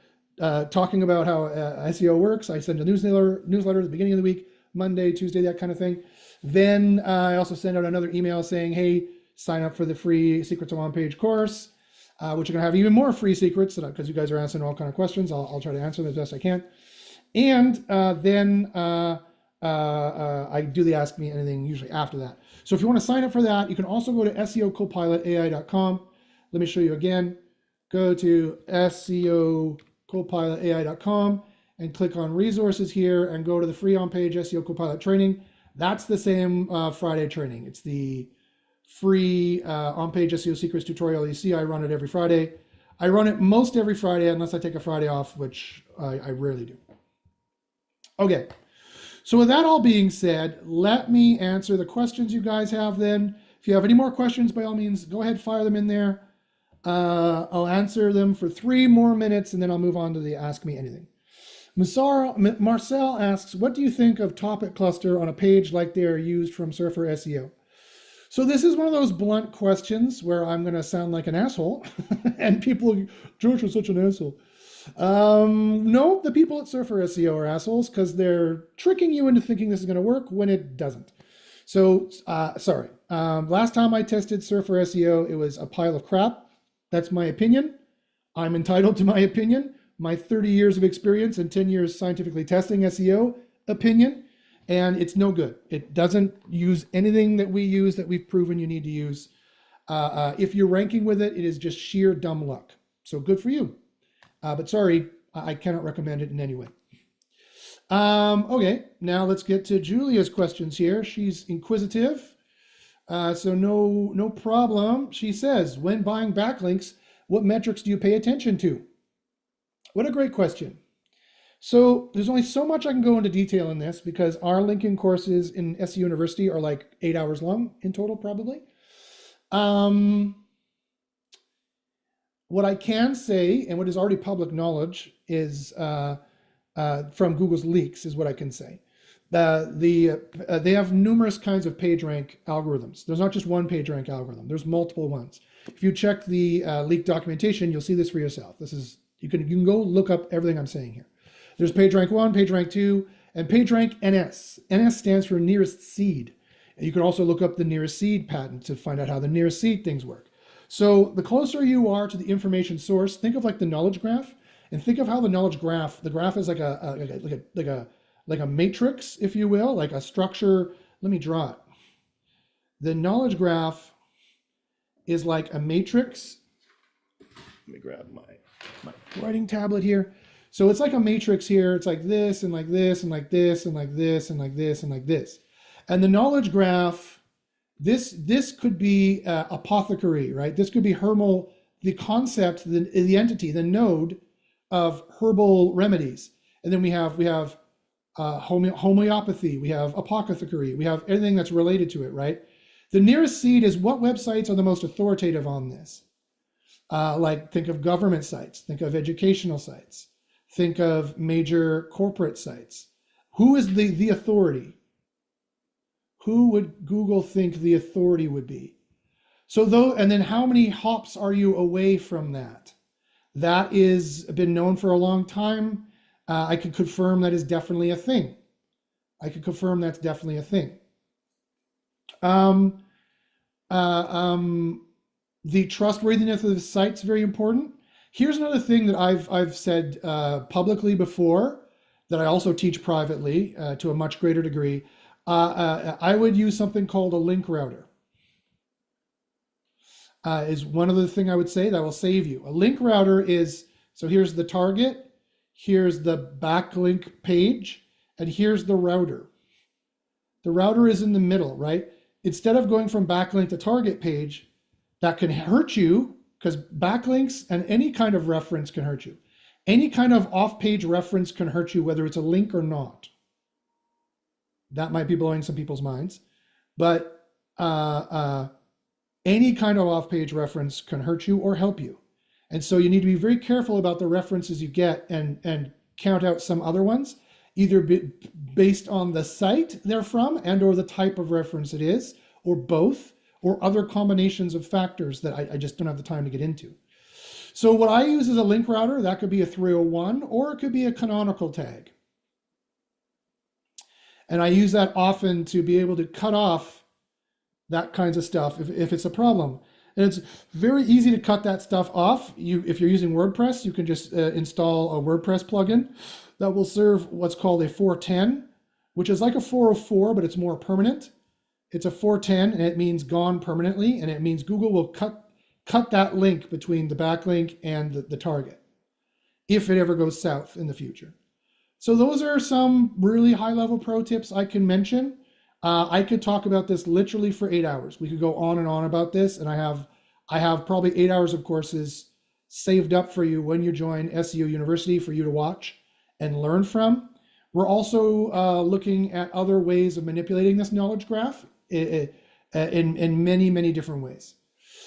talking about how SEO works. I send a newsletter at the beginning of the week, Monday, Tuesday, that kind of thing. Then I also send out another email saying, hey, sign up for the free Secrets of OnPage course, which are going to have even more free secrets, because you guys are asking all kind of questions. I'll try to answer them as best I can. And then I do the Ask Me Anything usually after that. So if you want to sign up for that, you can also go to SEOcopilotai.com. Let me show you again. Go to SEOcopilotai.com and click on resources here and go to the free OnPage SEO Copilot training. That's the same Friday training. It's the free OnPage SEO Secrets tutorial. You see, I run it every Friday. I run it most every Friday unless I take a Friday off, which I rarely do. Okay, so with that all being said, let me answer the questions you guys have then. If you have any more questions, by all means, go ahead, fire them in there. I'll answer them for 3 more minutes, and then I'll move on to the Ask Me Anything. Marcel asks, what do you think of topic cluster on a page like they are used from Surfer SEO? So this is one of those blunt questions where I'm going to sound like an asshole, and people, Josh is such an asshole. No, the people at Surfer SEO are assholes because they're tricking you into thinking this is going to work when it doesn't. So, sorry. Last time I tested Surfer SEO, it was a pile of crap. That's my opinion. I'm entitled to my opinion. My 30 years of experience and 10 years scientifically testing SEO opinion, and it's no good. It doesn't use anything that we use that we've proven you need to use. If you're ranking with it, it is just sheer dumb luck. So good for you. But sorry, I cannot recommend it in any way. Okay, now let's get to Julia's questions here. She's inquisitive, so no problem. She says, when buying backlinks, what metrics do you pay attention to? What a great question. So there's only so much I can go into detail in this because our linking courses in SEO University are like 8 hours long in total, probably. What I can say, and what is already public knowledge, is from Google's leaks, is what I can say. They have numerous kinds of PageRank algorithms. There's not just one PageRank algorithm. There's multiple ones. If you check the leaked documentation, you'll see this for yourself. This is you can go look up everything I'm saying here. There's PageRank 1, PageRank 2, and PageRank NS. NS stands for nearest seed. And you can also look up the nearest seed patent to find out how the nearest seed things work. So the closer you are to the information source, think of like the knowledge graph, and think of how the knowledge graph, the graph is like a matrix, if you will, like a structure. Let me draw it. The knowledge graph is like a matrix. Let me grab my writing tablet here. So it's like a matrix here. It's like this and like this and like this and like this and like this and like this. And the knowledge graph, this could be apothecary, right? This could be herbal, the concept, the entity, the node of herbal remedies. And then we have homeopathy, we have apothecary, we have everything that's related to it, right? The nearest seed is what websites are the most authoritative on this. Like think of government sites, think of educational sites, think of major corporate sites. Who is the authority? Who would Google think the authority would be? And then how many hops are you away from that? That is been known for a long time. I can confirm that is definitely a thing. I can confirm that's definitely a thing. The trustworthiness of the site's very important. Here's another thing that I've said publicly before that I also teach privately to a much greater degree. I would use something called a link router. Is one other thing I would say that will save you. A link router is, so here's the target, here's the backlink page, and here's the router. The router is in the middle, right? Instead of going from backlink to target page, that can hurt you, because backlinks and any kind of reference can hurt you. Any kind of off-page reference can hurt you, whether it's a link or not. That might be blowing some people's minds, but any kind of off-page reference can hurt you or help you. And so you need to be very careful about the references you get and count out some other ones, either based on the site they're from and or the type of reference it is, or both, or other combinations of factors that I just don't have the time to get into. So what I use is a link router. That could be a 301, or it could be a canonical tag. And I use that often to be able to cut off that kinds of stuff if it's a problem. And it's very easy to cut that stuff off. If you're using WordPress, you can just install a WordPress plugin that will serve what's called a 410, which is like a 404, but it's more permanent. It's a 410, and it means gone permanently, and it means Google will cut that link between the backlink and the target if it ever goes south in the future. So those are some really high-level pro tips I can mention. I could talk about this literally for 8 hours. We could go on and on about this, and I have probably 8 hours of courses saved up for you when you join SEO University for you to watch and learn from. We're also looking at other ways of manipulating this knowledge graph in many, many different ways.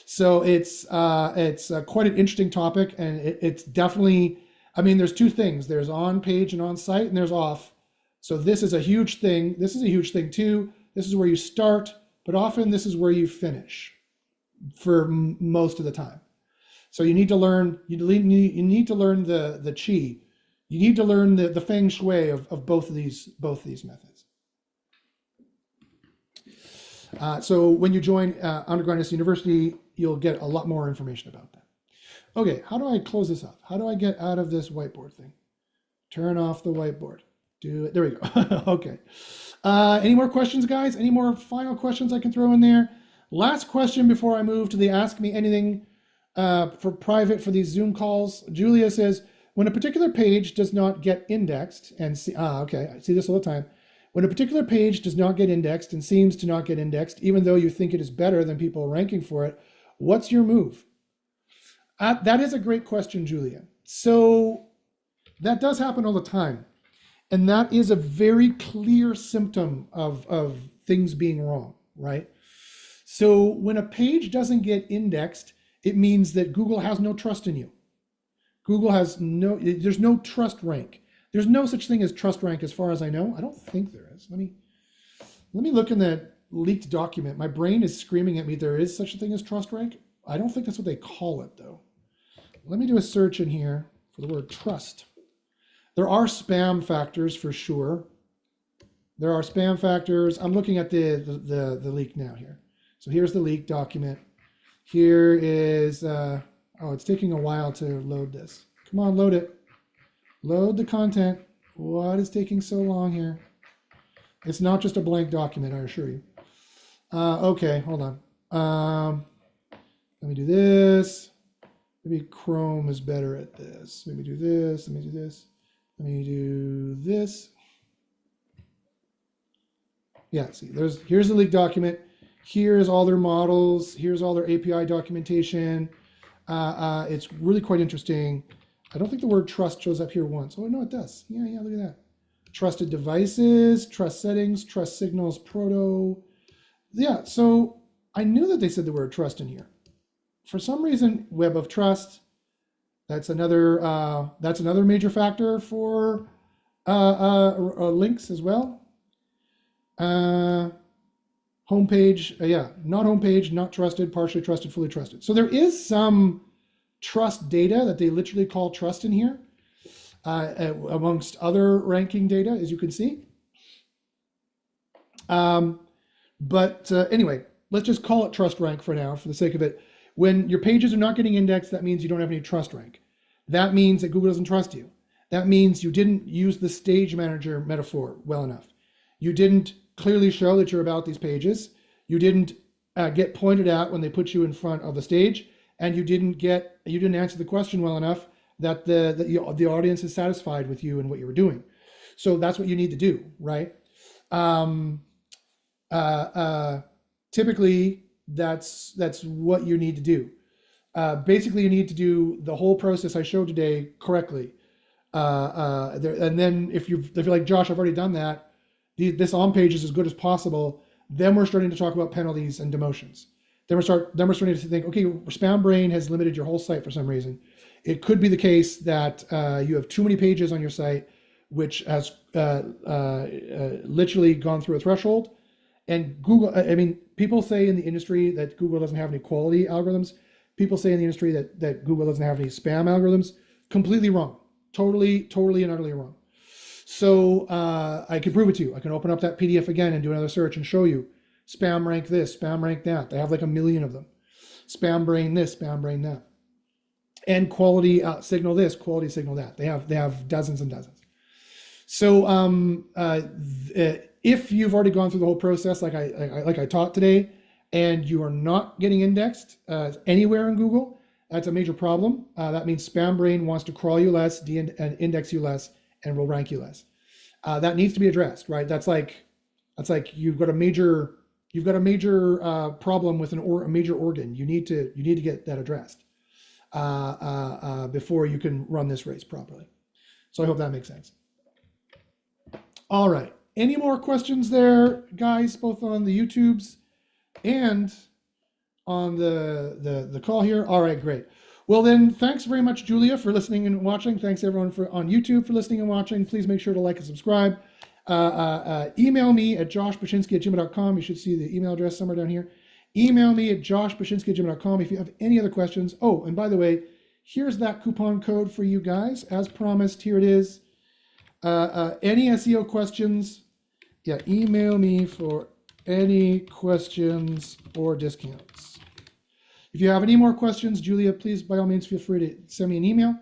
So it's quite an interesting topic, and it's definitely, I mean, there's two things. There's on page and on site, and there's off. So this is a huge thing. This is a huge thing too. This is where you start, but often this is where you finish for most of the time. So you need to learn, you need to learn the qi. You need to learn the feng shui of both of these methods. So when you join Underground SEO University, you'll get a lot more information about that. Okay, how do I close this up? How do I get out of this whiteboard thing? Turn off the whiteboard. Do it. There we go. Okay. Any more questions, guys? Any more final questions I can throw in there? Last question before I move to the Ask Me Anything for private for these Zoom calls. Julia says, when a particular page does not get indexed and okay, I see this all the time. When a particular page does not get indexed and seems to not get indexed, even though you think it is better than people ranking for it, what's your move? That is a great question, Julia. So that does happen all the time. And that is a very clear symptom of things being wrong, right? So when a page doesn't get indexed, it means that Google has no trust in you. Google has there's no trust rank. There's no such thing as trust rank as far as I know. I don't think there is. Let me look in that leaked document. My brain is screaming at me there is such a thing as trust rank. I don't think that's what they call it though. Let me do a search in here for the word trust. There are spam factors for sure. There are spam factors. I'm looking at the leak now here. So here's the leak document. Here is, oh, it's taking a while to load this. Come on, load it. Load the content. What is taking so long here? It's not just a blank document, I assure you. Okay, hold on. Let me do this. Maybe Chrome is better at this. Let me do this. Let me do this. Let me do this. Yeah, see, here's the leak document. Here's all their models. Here's all their API documentation. It's really quite interesting. I don't think the word trust shows up here once. Oh, no, it does. Yeah, look at that. Trusted devices, trust settings, trust signals, proto. Yeah, so I knew that they said the word trust in here. For some reason, web of trust, that's another major factor for links as well. Homepage, yeah, not homepage, not trusted, partially trusted, fully trusted. So there is some trust data that they literally call trust in here, amongst other ranking data, as you can see. Anyway, let's just call it trust rank for now, for the sake of it. When your pages are not getting indexed, that means you don't have any trust rank. That means that Google doesn't trust you. That means you didn't use the stage manager metaphor well enough. You didn't clearly show that you're about these pages. You didn't get pointed out when they put you in front of the stage, and you didn't answer the question well enough that the audience is satisfied with you and what you were doing. So that's what you need to do, right? Typically, that's what you need to do. Basically, you need to do the whole process I showed today correctly. And then if you're like, Josh, I've already done that, this on page is as good as possible, then we're starting to talk about penalties and demotions. Then we're starting to think, okay, spam brain has limited your whole site for some reason. It could be the case that you have too many pages on your site, which has literally gone through a threshold. And Google, I mean, people say in the industry that Google doesn't have any quality algorithms. People say in the industry that Google doesn't have any spam algorithms. Completely wrong. Totally and utterly wrong. So I can prove it to you. I can open up that PDF again and do another search and show you spam rank this, spam rank that. They have like 1 million of them. Spam brain this, spam brain that. And quality signal this, quality signal that. They have dozens and dozens. So if you've already gone through the whole process like I taught today, and you are not getting indexed anywhere in Google, that's a major problem. That means spam brain wants to crawl you less, and index you less, and will rank you less. That needs to be addressed, right? That's like you've got a major problem with a major organ. You need to get that addressed before you can run this race properly. So I hope that makes sense. All right. Any more questions there, guys, both on the YouTubes and on the call here? All right, great. Well then, thanks very much, Julia, for listening and watching. Thanks everyone on YouTube for listening and watching. Please make sure to like and subscribe. Email me at joshbachynski@gmail.com. You should see the email address somewhere down here. Email me at joshbachynski@gmail.com if you have any other questions. Oh, and by the way, here's that coupon code for you guys. As promised, here it is. Any SEO questions? Yeah, email me for any questions or discounts. If you have any more questions, Julia, please, by all means, feel free to send me an email.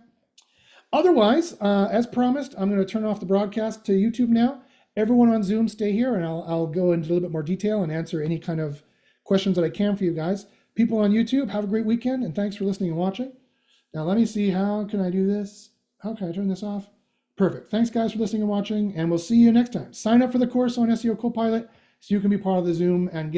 Otherwise, as promised, I'm going to turn off the broadcast to YouTube now. Everyone on Zoom, stay here, and I'll go into a little bit more detail and answer any kind of questions that I can for you guys. People on YouTube, have a great weekend, and thanks for listening and watching. Now, let me see, how can I do this? How can I turn this off? Perfect. Thanks, guys, for listening and watching, and we'll see you next time. Sign up for the course on SEO Copilot so you can be part of the Zoom and get